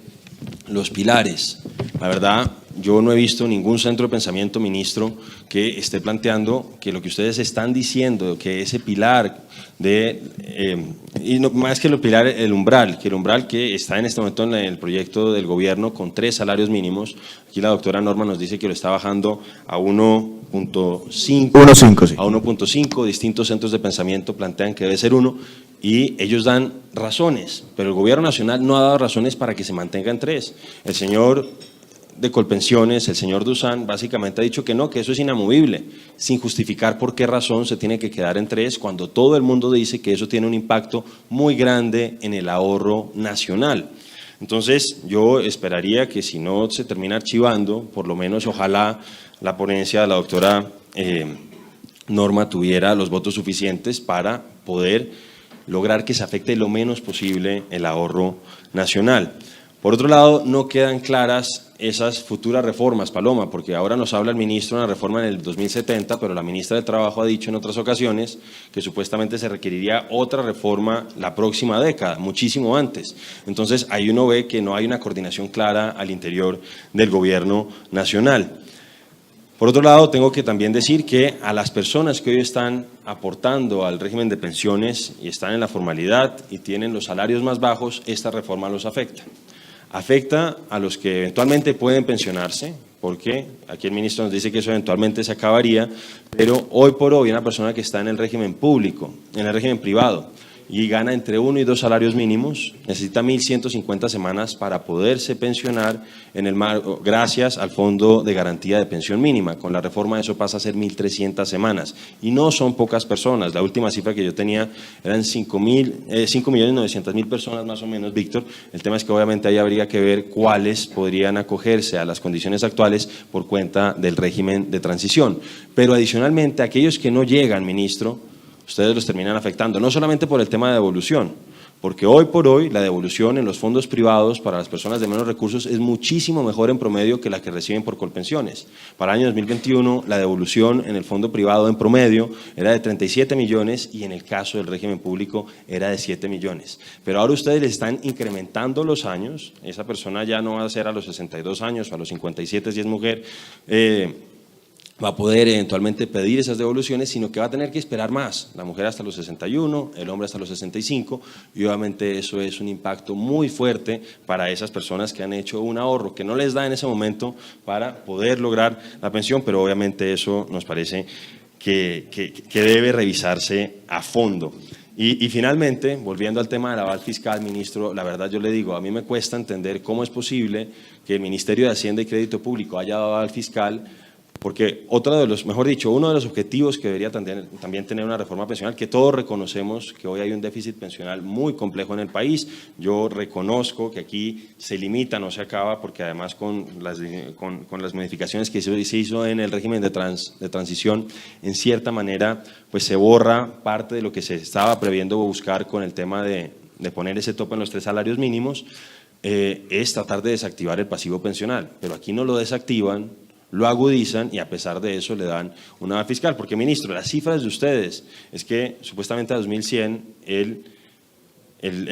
los pilares. La verdad, yo no he visto ningún centro de pensamiento, ministro, que esté planteando que lo que ustedes están diciendo, que ese pilar y no, más que el pilar, el umbral que está en este momento en el proyecto del gobierno con 3 salarios mínimos, aquí la doctora Norma nos dice que lo está bajando a 1.5, sí. a 1.5, distintos centros de pensamiento plantean que debe ser 1, y ellos dan razones, pero el gobierno nacional no ha dado razones para que se mantenga en 3. El señor de Colpensiones, el señor Dusan, básicamente ha dicho que no, que eso es inamovible, sin justificar por qué razón se tiene que quedar en 3, cuando todo el mundo dice que eso tiene un impacto muy grande en el ahorro nacional. Entonces, yo esperaría que si no se termina archivando, por lo menos ojalá la ponencia de la doctora Norma tuviera los votos suficientes para poder lograr que se afecte lo menos posible el ahorro nacional. Por otro lado, no quedan claras esas futuras reformas, Paloma, porque ahora nos habla el ministro de una reforma en el 2070, pero la ministra de Trabajo ha dicho en otras ocasiones que supuestamente se requeriría otra reforma la próxima década, muchísimo antes. Entonces, ahí uno ve que no hay una coordinación clara al interior del gobierno nacional. Por otro lado, tengo que también decir que a las personas que hoy están aportando al régimen de pensiones y están en la formalidad y tienen los salarios más bajos, esta reforma los afecta. Afecta a los que eventualmente pueden pensionarse, porque aquí el ministro nos dice que eso eventualmente se acabaría, pero hoy por hoy una persona que está en el régimen público, en el régimen privado, y gana entre 1 y 2 salarios mínimos, necesita 1.150 semanas para poderse pensionar en el marco, gracias al Fondo de Garantía de Pensión Mínima. Con la reforma eso pasa a ser 1.300 semanas y no son pocas personas. La última cifra que yo tenía eran 5.900.000 personas más o menos, Víctor. El tema es que obviamente ahí habría que ver cuáles podrían acogerse a las condiciones actuales por cuenta del régimen de transición. Pero adicionalmente, aquellos que no llegan, ministro, ustedes los terminan afectando, no solamente por el tema de devolución, porque hoy por hoy la devolución en los fondos privados para las personas de menos recursos es muchísimo mejor en promedio que la que reciben por Colpensiones. Para el año 2021 la devolución en el fondo privado en promedio era de 37 millones y en el caso del régimen público era de 7 millones. Pero ahora ustedes les están incrementando los años, esa persona ya no va a ser a los 62 años o a los 57 si es mujer, va a poder eventualmente pedir esas devoluciones, sino que va a tener que esperar más, la mujer hasta los 61, el hombre hasta los 65, y obviamente eso es un impacto muy fuerte para esas personas que han hecho un ahorro que no les da en ese momento para poder lograr la pensión, pero obviamente eso nos parece que debe revisarse a fondo. Y finalmente, volviendo al tema del aval fiscal, ministro, la verdad yo le digo, a mí me cuesta entender cómo es posible que el Ministerio de Hacienda y Crédito Público haya dado aval fiscal, porque uno de los objetivos que debería también tener una reforma pensional, que todos reconocemos que hoy hay un déficit pensional muy complejo en el país. Yo reconozco que aquí se limita, no se acaba, porque además con las modificaciones que se hizo en el régimen de transición, en cierta manera pues se borra parte de lo que se estaba previendo buscar con el tema de poner ese tope en los 3 salarios mínimos, es tratar de desactivar el pasivo pensional, pero aquí no lo desactivan, lo agudizan y a pesar de eso le dan una aval fiscal. Porque, ministro, las cifras de ustedes es que supuestamente a 2100 el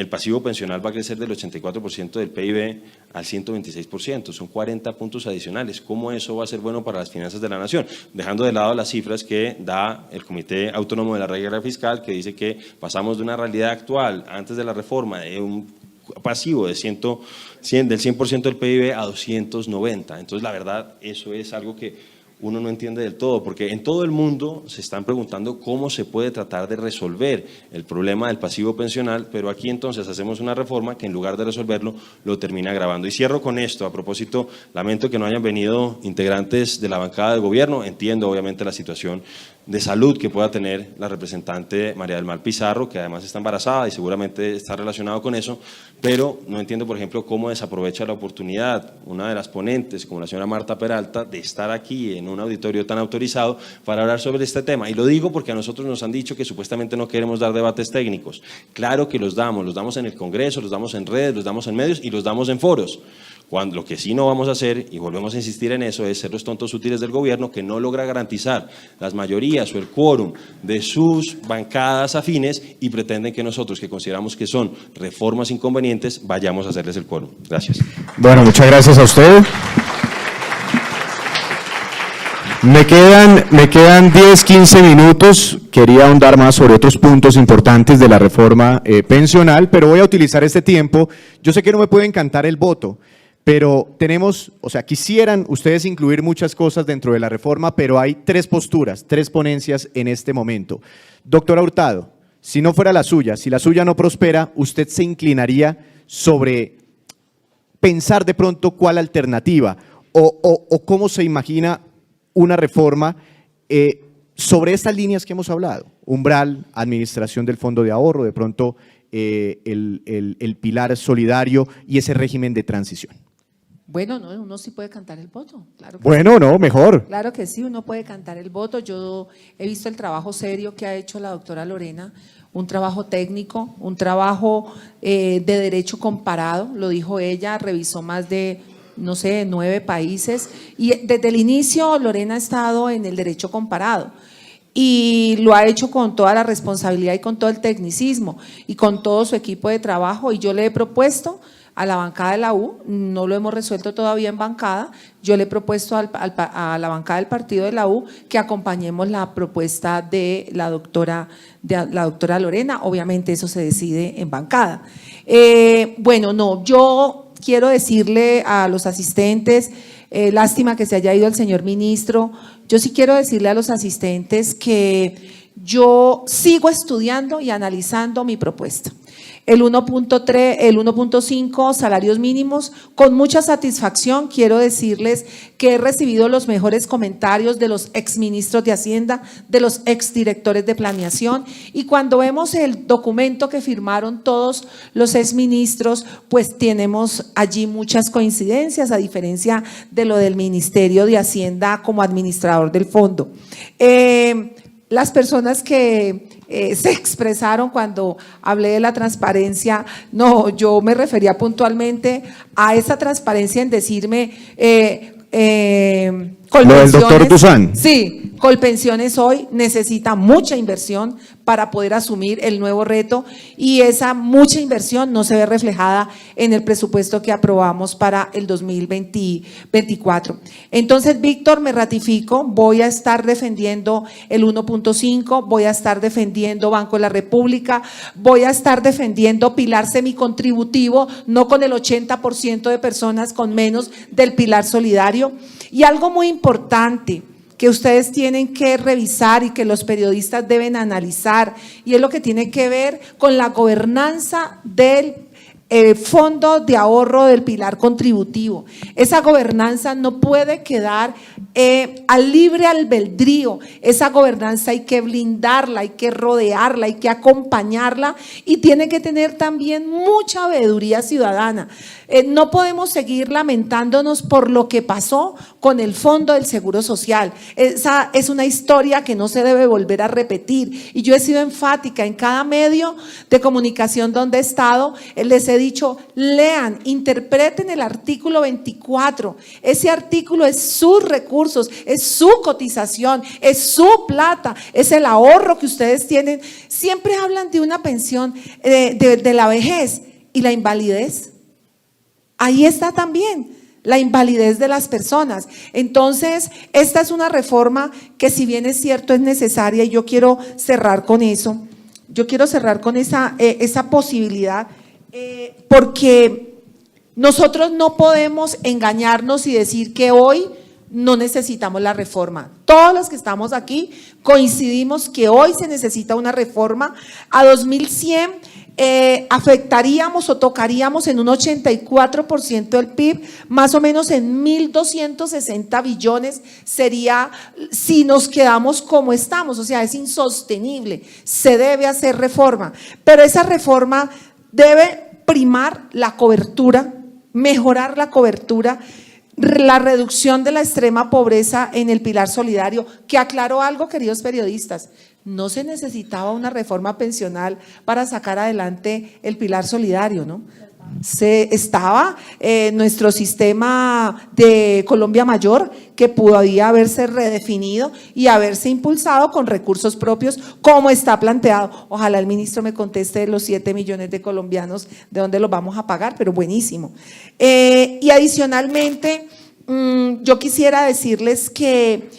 pasivo pensional va a crecer del 84% del PIB al 126%, son 40 puntos adicionales. ¿Cómo eso va a ser bueno para las finanzas de la nación? Dejando de lado las cifras que da el Comité Autónomo de la Regla Fiscal, que dice que pasamos de una realidad actual, antes de la reforma, de un pasivo del 100% del PIB a 290. Entonces, la verdad, eso es algo que uno no entiende del todo, porque en todo el mundo se están preguntando cómo se puede tratar de resolver el problema del pasivo pensional, pero aquí entonces hacemos una reforma que en lugar de resolverlo, lo termina agravando. Y cierro con esto, a propósito, lamento que no hayan venido integrantes de la bancada del gobierno, entiendo obviamente la situación de salud que pueda tener la representante María del Mar Pizarro, que además está embarazada y seguramente está relacionado con eso, pero no entiendo, por ejemplo, cómo desaprovecha la oportunidad una de las ponentes, como la señora Marta Peralta, de estar aquí en un auditorio tan autorizado para hablar sobre este tema. Y lo digo porque a nosotros nos han dicho que supuestamente no queremos dar debates técnicos. Claro que los damos en el Congreso, los damos en redes, los damos en medios y los damos en foros. Cuando lo que sí no vamos a hacer, y volvemos a insistir en eso, es ser los tontos útiles del gobierno que no logra garantizar las mayorías o el quórum de sus bancadas afines y pretenden que nosotros, que consideramos que son reformas inconvenientes, vayamos a hacerles el quórum. Gracias. Bueno, muchas gracias a usted. Me quedan 10, 15 minutos. Quería ahondar más sobre otros puntos importantes de la reforma pensional, pero voy a utilizar este tiempo. Yo sé que no me puede encantar el voto, pero quisieran ustedes incluir muchas cosas dentro de la reforma, pero hay 3 posturas, 3 ponencias en este momento. Doctora Hurtado, si no fuera la suya, si la suya no prospera, ¿usted se inclinaría sobre pensar de pronto cuál alternativa o cómo se imagina una reforma sobre estas líneas que hemos hablado? Umbral, administración del fondo de ahorro, de pronto el pilar solidario y ese régimen de transición. Bueno, no, uno sí puede cantar el voto, claro que Bueno, no, mejor. Claro que sí, uno puede cantar el voto. Yo he visto el trabajo serio que ha hecho la doctora Lorena, un trabajo técnico, un trabajo de derecho comparado, lo dijo ella, revisó más de, no sé, 9 países y desde el inicio Lorena ha estado en el derecho comparado y lo ha hecho con toda la responsabilidad y con todo el tecnicismo y con todo su equipo de trabajo, y yo le he propuesto a la bancada de la U, no lo hemos resuelto todavía en bancada, yo le he propuesto a la bancada del partido de la U que acompañemos la propuesta de la doctora Lorena, obviamente eso se decide en bancada. Yo quiero decirle a los asistentes, lástima que se haya ido el señor ministro, yo sí quiero decirle a los asistentes que yo sigo estudiando y analizando mi propuesta. El 1.3, el 1.5, salarios mínimos, con mucha satisfacción quiero decirles que he recibido los mejores comentarios de los exministros de Hacienda, de los exdirectores de planeación, y cuando vemos el documento que firmaron todos los exministros, pues tenemos allí muchas coincidencias, a diferencia de lo del Ministerio de Hacienda como administrador del fondo. Las personas que se expresaron cuando hablé de la transparencia, no, yo me refería puntualmente a esa transparencia en decirme Colpensiones. Lo del doctor Tuzán. Sí, Colpensiones hoy necesita mucha inversión para poder asumir el nuevo reto, y esa mucha inversión no se ve reflejada en el presupuesto que aprobamos para el 2024. Entonces, Víctor, me ratifico, voy a estar defendiendo el 1.5, voy a estar defendiendo Banco de la República, voy a estar defendiendo pilar semicontributivo, no con el 80% de personas con menos del pilar solidario. Y algo muy importante que ustedes tienen que revisar y que los periodistas deben analizar, y es lo que tiene que ver con la gobernanza del fondo de ahorro del pilar contributivo. Esa gobernanza no puede quedar al libre albedrío, esa gobernanza hay que blindarla, hay que rodearla, hay que acompañarla, y tiene que tener también mucha veeduría ciudadana. No podemos seguir lamentándonos por lo que pasó con el Fondo del Seguro Social. Esa es una historia que no se debe volver a repetir, y yo he sido enfática en cada medio de comunicación donde he estado, les he dicho, lean, interpreten el artículo 24, ese artículo es sus recursos, es su cotización, es su plata, es el ahorro que ustedes tienen. Siempre hablan de una pensión de la vejez y la invalidez. Ahí está también la invalidez de las personas. Entonces, esta es una reforma que, si bien es cierto, es necesaria, y yo quiero cerrar con eso, yo quiero cerrar con esa posibilidad, porque nosotros no podemos engañarnos y decir que hoy no necesitamos la reforma. Todos los que estamos aquí coincidimos que hoy se necesita una reforma. A 2100 afectaríamos o tocaríamos en un 84% del PIB, más o menos en 1.260 billones sería si nos quedamos como estamos, o sea, es insostenible, se debe hacer reforma, pero esa reforma debe primar la cobertura, mejorar la cobertura, la reducción de la extrema pobreza en el pilar solidario, que aclaró algo, queridos periodistas, no se necesitaba una reforma pensional para sacar adelante el pilar solidario, ¿no? Estaba nuestro sistema de Colombia Mayor, que podía haberse redefinido y haberse impulsado con recursos propios, como está planteado. Ojalá el ministro me conteste de los 7 millones de colombianos de dónde los vamos a pagar, pero buenísimo. Y adicionalmente, yo quisiera decirles que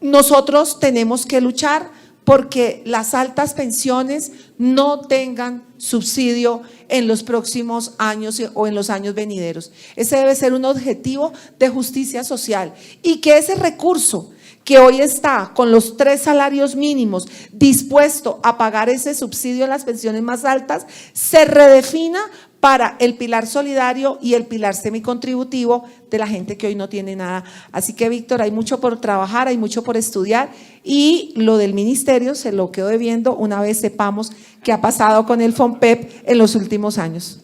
nosotros tenemos que luchar porque las altas pensiones no tengan subsidio en los próximos años o en los años venideros. Ese debe ser un objetivo de justicia social y que ese recurso que hoy está con los 3 salarios mínimos dispuesto a pagar ese subsidio a las pensiones más altas, se redefina para el pilar solidario y el pilar semicontributivo de la gente que hoy no tiene nada. Así que, Víctor, hay mucho por trabajar, hay mucho por estudiar, y lo del ministerio se lo quedo debiendo una vez sepamos qué ha pasado con el FONPEP en los últimos años.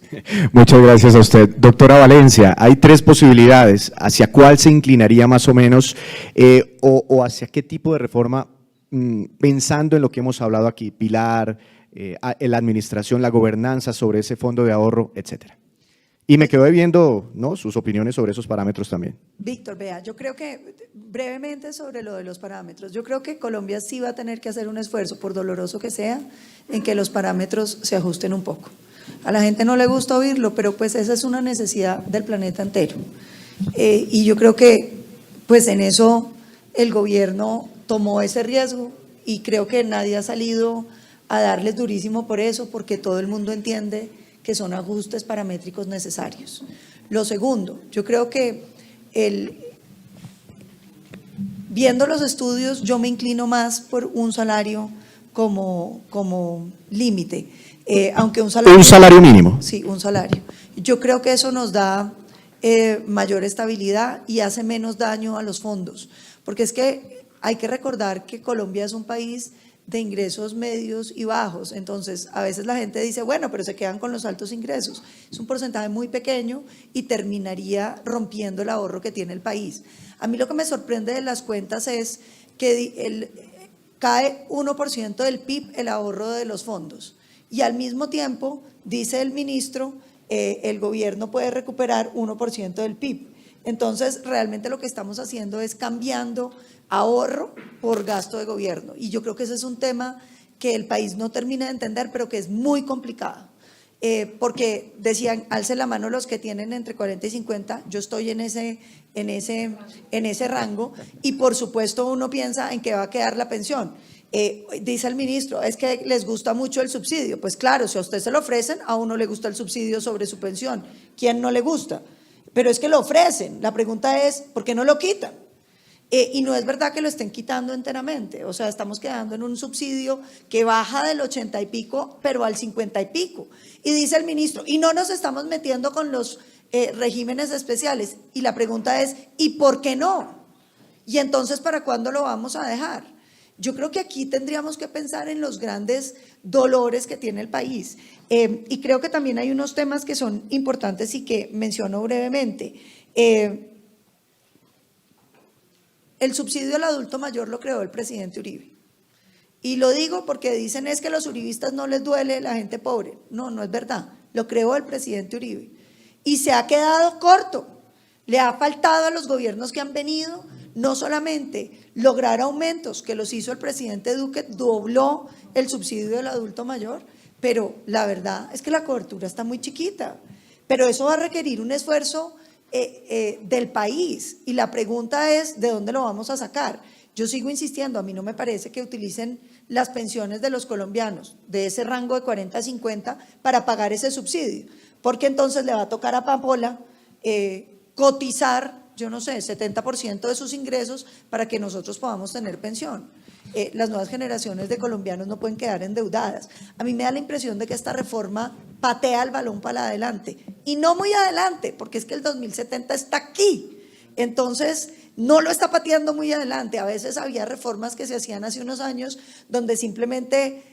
Muchas gracias a usted. Doctora Valencia, hay 3 posibilidades. ¿Hacia cuál se inclinaría más o menos o hacia qué tipo de reforma, pensando en lo que hemos hablado aquí, pilar, la administración, la gobernanza sobre ese fondo de ahorro, etcétera? Y me quedo debiendo, ¿no?, sus opiniones sobre esos parámetros también. Víctor, vea, yo creo que brevemente sobre lo de los parámetros, yo creo que Colombia sí va a tener que hacer un esfuerzo, por doloroso que sea, en que los parámetros se ajusten un poco. A la gente no le gusta oírlo, pero pues esa es una necesidad del planeta entero. Y yo creo que pues en eso el gobierno tomó ese riesgo y creo que nadie ha salido a darles durísimo por eso, porque todo el mundo entiende que son ajustes paramétricos necesarios. Lo segundo, yo creo que viendo los estudios, yo me inclino más por un salario como límite, aunque un salario… ¿Un salario mínimo? Sí, un salario. Yo creo que eso nos da mayor estabilidad y hace menos daño a los fondos, porque es que hay que recordar que Colombia es un país de ingresos medios y bajos, entonces a veces la gente dice, bueno, pero se quedan con los altos ingresos, es un porcentaje muy pequeño y terminaría rompiendo el ahorro que tiene el país. A mí lo que me sorprende de las cuentas es que cae 1% del PIB el ahorro de los fondos y al mismo tiempo, dice el ministro, el gobierno puede recuperar 1% del PIB. Entonces, realmente lo que estamos haciendo es cambiando ahorro por gasto de gobierno. Y yo creo que ese es un tema que el país no termina de entender, pero que es muy complicado. Porque decían, alce la mano los que tienen entre 40 y 50, yo estoy en ese rango, y por supuesto uno piensa en que va a quedar la pensión. Dice el ministro, es que les gusta mucho el subsidio. Pues claro, si a usted se lo ofrecen, a uno le gusta el subsidio sobre su pensión. ¿Quién no le gusta? Pero es que lo ofrecen. La pregunta es, ¿por qué no lo quitan? Y no es verdad que lo estén quitando enteramente, o sea, estamos quedando en un subsidio que baja del 80 y pico, pero al 50 y pico. Y dice el ministro, y no nos estamos metiendo con los regímenes especiales. Y la pregunta es, ¿y por qué no? Y entonces, ¿para cuándo lo vamos a dejar? Yo creo que aquí tendríamos que pensar en los grandes dolores que tiene el país. Y creo que también hay unos temas que son importantes y que menciono brevemente. El subsidio al adulto mayor lo creó el presidente Uribe. Y lo digo porque dicen es que a los uribistas no les duele la gente pobre. No, no es verdad. Lo creó el presidente Uribe. Y se ha quedado corto. Le ha faltado a los gobiernos que han venido no solamente lograr aumentos, que los hizo el presidente Duque, dobló el subsidio del adulto mayor, pero la verdad es que la cobertura está muy chiquita. Pero eso va a requerir un esfuerzo del país, y la pregunta es, ¿de dónde lo vamos a sacar? Yo sigo insistiendo, a mí no me parece que utilicen las pensiones de los colombianos de ese rango de 40 a 50 para pagar ese subsidio, porque entonces le va a tocar a Papola cotizar, yo no sé, 70% de sus ingresos para que nosotros podamos tener pensión. Las nuevas generaciones de colombianos no pueden quedar endeudadas. A mí me da la impresión de que esta reforma patea el balón para adelante, y no muy adelante, porque es que el 2070 está aquí. Entonces, no lo está pateando muy adelante. A veces había reformas que se hacían hace unos años donde simplemente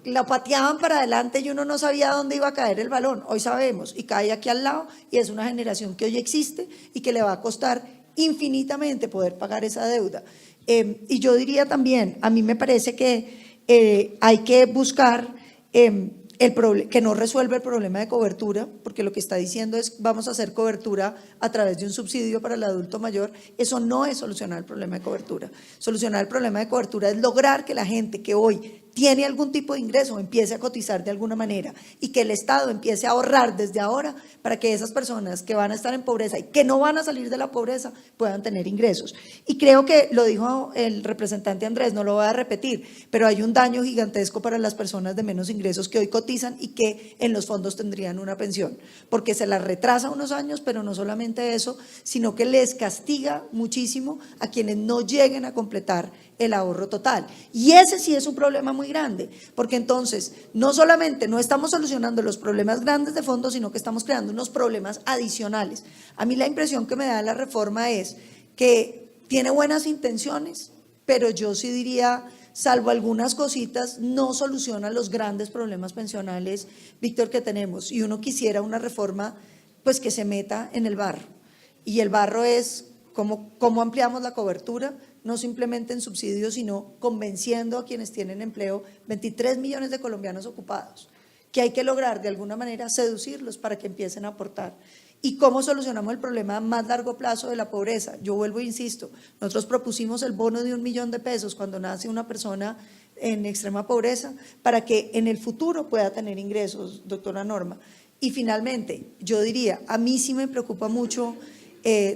lo pateaban para adelante y uno no sabía dónde iba a caer el balón. Hoy sabemos, y cae aquí al lado, y es una generación que hoy existe y que le va a costar infinitamente poder pagar esa deuda. Y yo diría también, a mí me parece que hay que buscar que no resuelve el problema de cobertura, porque lo que está diciendo es vamos a hacer cobertura a través de un subsidio para el adulto mayor. Eso no es solucionar el problema de cobertura. Solucionar el problema de cobertura es lograr que la gente que hoy tiene algún tipo de ingreso, empiece a cotizar de alguna manera y que el Estado empiece a ahorrar desde ahora para que esas personas que van a estar en pobreza y que no van a salir de la pobreza puedan tener ingresos. Y creo que lo dijo el representante Andrés, no lo voy a repetir, pero hay un daño gigantesco para las personas de menos ingresos que hoy cotizan y que en los fondos tendrían una pensión, porque se las retrasa unos años, pero no solamente eso, sino que les castiga muchísimo a quienes no lleguen a completar el ahorro total. Y ese sí es un problema muy grande, porque entonces no solamente no estamos solucionando los problemas grandes de fondo, sino que estamos creando unos problemas adicionales. A mí la impresión que me da la reforma es que tiene buenas intenciones, pero yo sí diría, salvo algunas cositas, no soluciona los grandes problemas pensionales, Víctor, que tenemos. Y uno quisiera una reforma pues que se meta en el barro. Y el barro es cómo ampliamos la cobertura, no simplemente en subsidios, sino convenciendo a quienes tienen empleo, 23 millones de colombianos ocupados, que hay que lograr de alguna manera seducirlos para que empiecen a aportar. ¿Y cómo solucionamos el problema a más largo plazo de la pobreza? Yo vuelvo e insisto, nosotros propusimos el bono de 1 millón de pesos cuando nace una persona en extrema pobreza para que en el futuro pueda tener ingresos, doctora Norma. Y finalmente, yo diría, a mí sí me preocupa mucho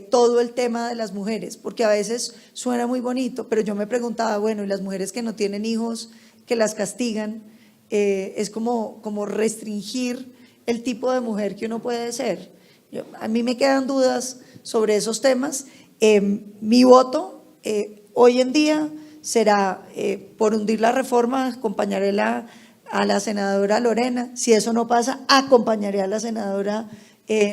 todo el tema de las mujeres, porque a veces suena muy bonito, pero yo me preguntaba, bueno, y las mujeres que no tienen hijos, que las castigan, es como restringir el tipo de mujer que uno puede ser. A mí me quedan dudas sobre esos temas. Mi voto hoy en día será por hundir la reforma, acompañaré a la senadora Lorena. Si eso no pasa, acompañaré a la senadora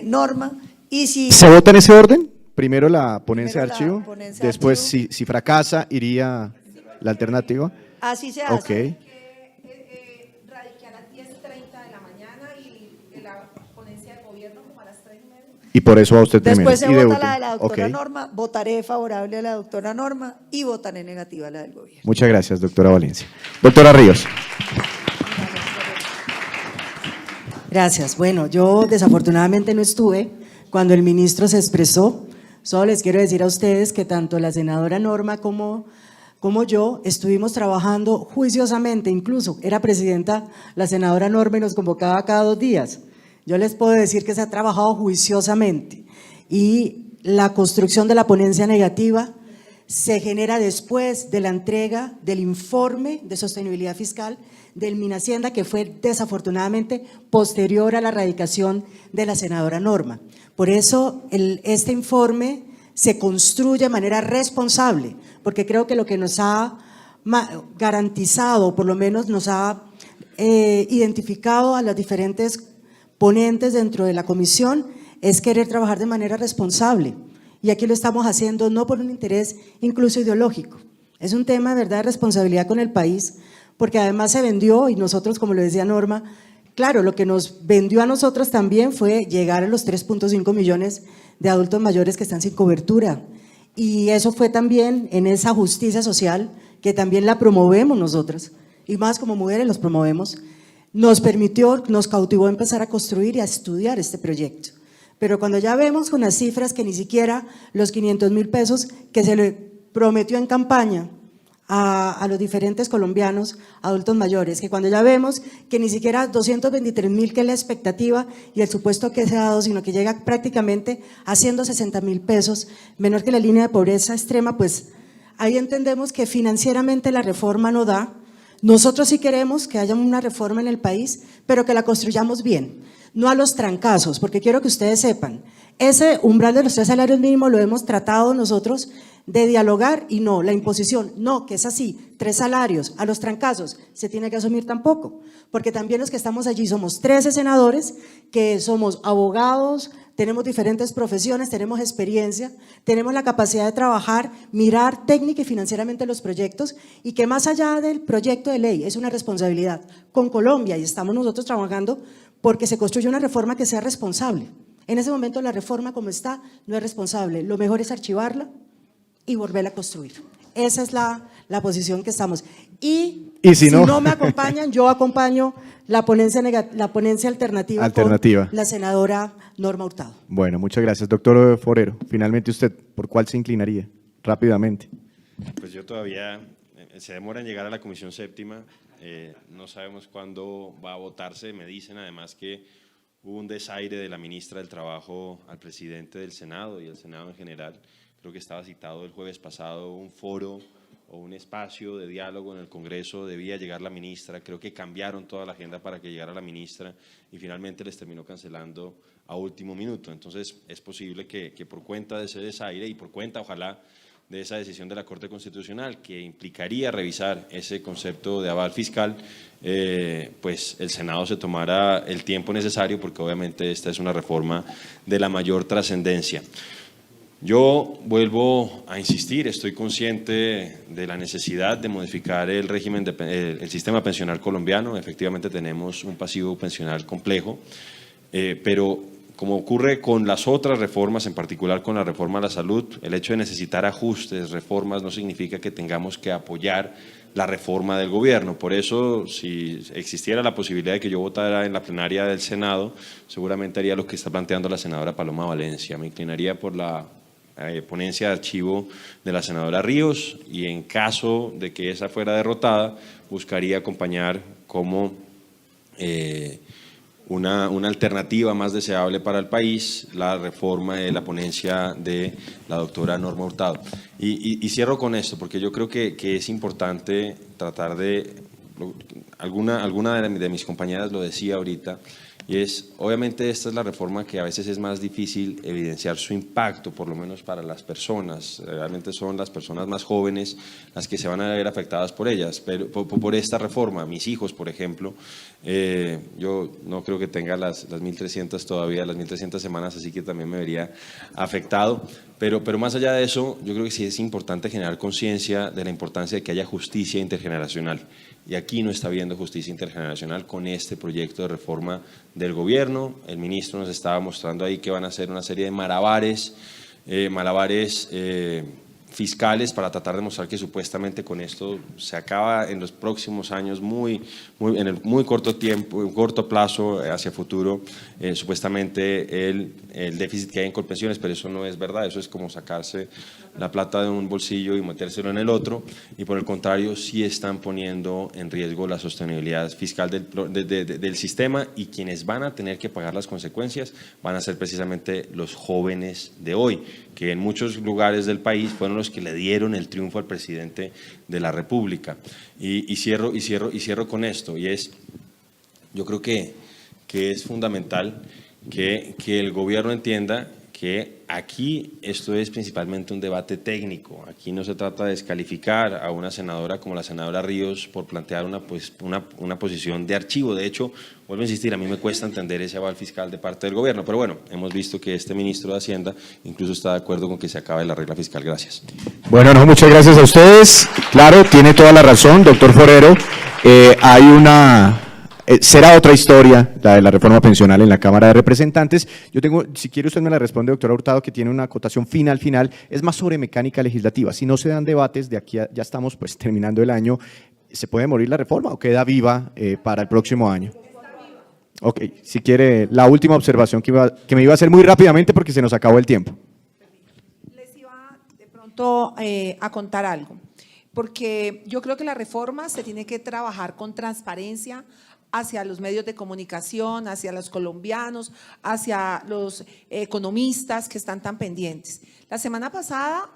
Norma. Y si ¿se vota en ese orden? Primero la ponencia de Primero la archivo, ponencia de después archivo. si fracasa iría la alternativa. así se hace. Ok. Radique a las 10:30 de la mañana y la ponencia de gobierno como a las 3:30. Y por eso a usted primero. Después se Y de vota último. la de la doctora Ok. Norma, votaré favorable a la doctora Norma y votaré negativa a la del gobierno. Muchas gracias, doctora Valencia. Doctora Ríos. Gracias. Bueno, yo desafortunadamente no estuve cuando el ministro se expresó. Solo les quiero decir a ustedes que tanto la senadora Norma como yo estuvimos trabajando juiciosamente, incluso era presidenta la senadora Norma y nos convocaba cada 2 días. Yo les puedo decir que se ha trabajado juiciosamente y la construcción de la ponencia negativa se genera después de la entrega del informe de sostenibilidad fiscal del Minhacienda, que fue desafortunadamente posterior a la radicación de la senadora Norma. Por eso este informe se construye de manera responsable, porque creo que lo que nos ha garantizado, por lo menos nos ha identificado a las diferentes ponentes dentro de la comisión, es querer trabajar de manera responsable. Y aquí lo estamos haciendo no por un interés incluso ideológico, es un tema de verdad de responsabilidad con el país, porque además se vendió y nosotros, como lo decía Norma, claro, lo que nos vendió a nosotros también fue llegar a los 3.5 millones de adultos mayores que están sin cobertura. Y eso fue también en esa justicia social, que también la promovemos nosotros, y más como mujeres los promovemos, nos permitió, nos cautivó empezar a construir y a estudiar este proyecto. Pero cuando ya vemos con las cifras que ni siquiera los 500.000 pesos que se le prometió en campaña a los diferentes colombianos adultos mayores, que cuando ya vemos que ni siquiera 223.000 que es la expectativa y el supuesto que se ha dado, sino que llega prácticamente a 160.000 pesos, menor que la línea de pobreza extrema, pues ahí entendemos que financieramente la reforma no da. Nosotros sí queremos que haya una reforma en el país, pero que la construyamos bien, no a los trancazos, porque quiero que ustedes sepan, ese umbral de los 3 salarios mínimos lo hemos tratado nosotros de dialogar y no, la imposición, no, que es así, 3 salarios, a los trancazos se tiene que asumir tampoco, porque también los que estamos allí somos 13 senadores, que somos abogados, tenemos diferentes profesiones, tenemos experiencia, tenemos la capacidad de trabajar, mirar técnica y financieramente los proyectos y que más allá del proyecto de ley es una responsabilidad con Colombia y estamos nosotros trabajando porque se construye una reforma que sea responsable. En ese momento la reforma como está no es responsable, lo mejor es archivarla y volverla a construir. Esa es la posición que estamos. Y si no me acompañan, yo acompaño la ponencia alternativa con la senadora Norma Hurtado. Bueno, muchas gracias. Doctor Forero, finalmente usted, ¿por cuál se inclinaría? Rápidamente. Pues yo todavía, se demora en llegar a la Comisión Séptima, no sabemos cuándo va a votarse. Me dicen además que hubo un desaire de la ministra del Trabajo al presidente del Senado y al Senado en general. Creo que estaba citado el jueves pasado un foro o un espacio de diálogo en el Congreso, debía llegar la ministra, creo que cambiaron toda la agenda para que llegara la ministra y finalmente les terminó cancelando a último minuto. Entonces es posible que por cuenta de ese desaire y por cuenta, ojalá, de esa decisión de la Corte Constitucional que implicaría revisar ese concepto de aval fiscal, pues el Senado se tomara el tiempo necesario, porque obviamente esta es una reforma de la mayor trascendencia. Yo vuelvo a insistir, estoy consciente de la necesidad de modificar el régimen, el sistema pensional colombiano. Efectivamente tenemos un pasivo pensional complejo, pero como ocurre con las otras reformas, en particular con la reforma a la salud, el hecho de necesitar ajustes, reformas, no significa que tengamos que apoyar la reforma del gobierno. Por eso, si existiera la posibilidad de que yo votara en la plenaria del Senado, seguramente haría lo que está planteando la senadora Paloma Valencia. Me inclinaría por la ponencia de archivo de la senadora Ríos y en caso de que esa fuera derrotada, buscaría acompañar como una alternativa más deseable para el país la reforma de la ponencia de la doctora Norma Hurtado. Y cierro con esto, porque yo creo que es importante tratar de, alguna de mis compañeras lo decía ahorita, y es, obviamente esta es la reforma que a veces es más difícil evidenciar su impacto, por lo menos para las personas. Realmente son las personas más jóvenes las que se van a ver afectadas por ellas, pero por esta reforma. Mis hijos, por ejemplo, yo no creo que tenga las 1.300 todavía, las 1.300 semanas, así que también me vería afectado. Pero más allá de eso, yo creo que sí es importante generar conciencia de la importancia de que haya justicia intergeneracional. Y aquí no está habiendo justicia intergeneracional con este proyecto de reforma del gobierno. El ministro nos estaba mostrando ahí que van a hacer una serie de malabares fiscales para tratar de mostrar que supuestamente con esto se acaba en los próximos años, en el muy corto tiempo, en corto plazo hacia futuro, supuestamente el déficit que hay en Colpensiones, pero eso no es verdad. Eso es como sacarse la plata de un bolsillo y metérselo en el otro, y por el contrario sí están poniendo en riesgo la sostenibilidad fiscal del sistema, y quienes van a tener que pagar las consecuencias van a ser precisamente los jóvenes de hoy, que en muchos lugares del país fueron los que le dieron el triunfo al presidente de la República. Y cierro con esto, y es, yo creo que es fundamental que el gobierno entienda que aquí esto es principalmente un debate técnico. Aquí no se trata de descalificar a una senadora como la senadora Ríos por plantear una posición de archivo. De hecho, vuelvo a insistir, a mí me cuesta entender ese aval fiscal de parte del gobierno, pero bueno, hemos visto que este ministro de Hacienda incluso está de acuerdo con que se acabe la regla fiscal. Gracias. Bueno, no, muchas gracias a ustedes. Claro, tiene toda la razón, doctor Forero. Hay una... será otra historia, la de la reforma pensional en la Cámara de Representantes. Yo tengo, si quiere usted me la responde, doctora Hurtado, que tiene una acotación final, es más sobre mecánica legislativa. Si no se dan debates, de aquí ya estamos pues terminando el año, ¿se puede morir la reforma o queda viva para el próximo año? Ok, si quiere, la última observación que me iba a hacer muy rápidamente porque se nos acabó el tiempo. Les iba de pronto a contar algo, porque yo creo que la reforma se tiene que trabajar con transparencia hacia los medios de comunicación, hacia los colombianos, hacia los economistas que están tan pendientes. La semana pasada,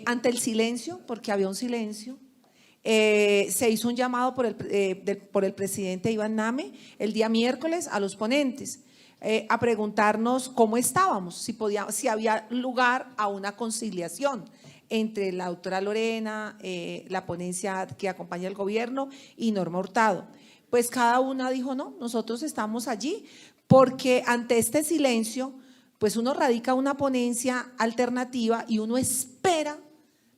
ante el silencio, porque había un silencio, se hizo un llamado por el presidente Iván Name el día miércoles a los ponentes a preguntarnos cómo estábamos, si había lugar a una conciliación entre la doctora Lorena, la ponencia que acompaña al gobierno, y Norma Hurtado. Pues cada una dijo no, nosotros estamos allí porque ante este silencio, pues uno radica una ponencia alternativa y uno espera,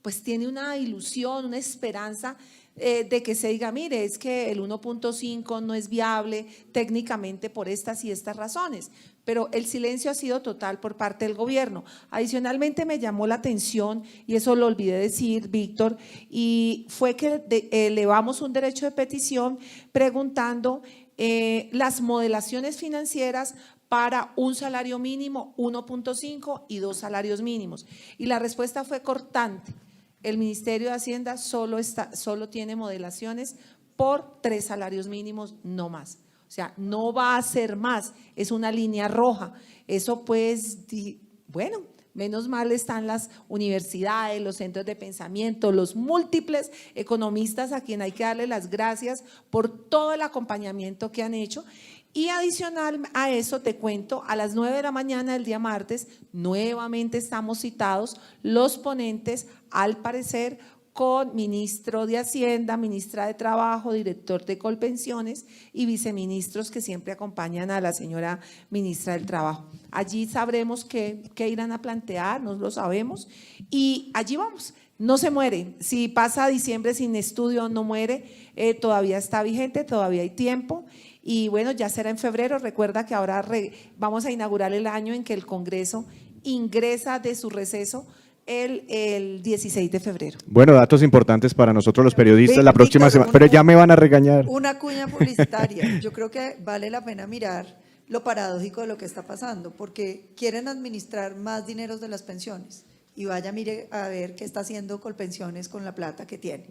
pues tiene una ilusión, una esperanza de que se diga, mire, es que el 1.5 no es viable técnicamente por estas y estas razones, pero el silencio ha sido total por parte del gobierno. Adicionalmente me llamó la atención, y eso lo olvidé decir, Víctor, y fue que elevamos un derecho de petición preguntando las modelaciones financieras para un salario mínimo, 1.5 y 2 salarios mínimos. Y la respuesta fue cortante. El Ministerio de Hacienda solo tiene modelaciones por 3 salarios mínimos, no más. O sea, no va a ser más, es una línea roja. Eso pues, bueno, menos mal están las universidades, los centros de pensamiento, los múltiples economistas a quien hay que darle las gracias por todo el acompañamiento que han hecho. Y adicional a eso te cuento, a las 9 de la mañana del día martes, nuevamente estamos citados los ponentes, al parecer, con ministro de Hacienda, ministra de Trabajo, director de Colpensiones y viceministros que siempre acompañan a la señora ministra del Trabajo. Allí sabremos qué irán a plantear, no lo sabemos, y allí vamos. No se muere, si pasa diciembre sin estudio no muere, todavía está vigente, todavía hay tiempo. Y bueno, ya será en febrero. Recuerda que ahora vamos a inaugurar el año en que el Congreso ingresa de su receso el 16 de febrero. Bueno, datos importantes para nosotros los periodistas la próxima Víctor, semana, pero ya me van a regañar. Una cuña publicitaria. Yo creo que vale la pena mirar lo paradójico de lo que está pasando, porque quieren administrar más dineros de las pensiones y vaya, mire a ver qué está haciendo Colpensiones con la plata que tiene.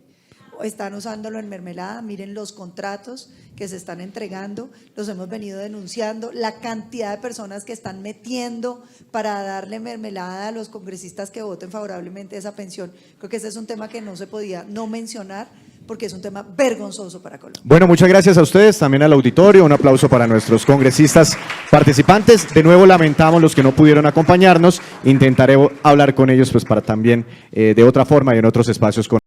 Están usándolo en mermelada, miren los contratos que se están entregando, los hemos venido denunciando, la cantidad de personas que están metiendo para darle mermelada a los congresistas que voten favorablemente a esa pensión. Creo que ese es un tema que no se podía no mencionar porque es un tema vergonzoso para Colombia. Bueno, muchas gracias a ustedes, también al auditorio, un aplauso para nuestros congresistas participantes. De nuevo lamentamos los que no pudieron acompañarnos, intentaré hablar con ellos pues para también de otra forma y en otros espacios con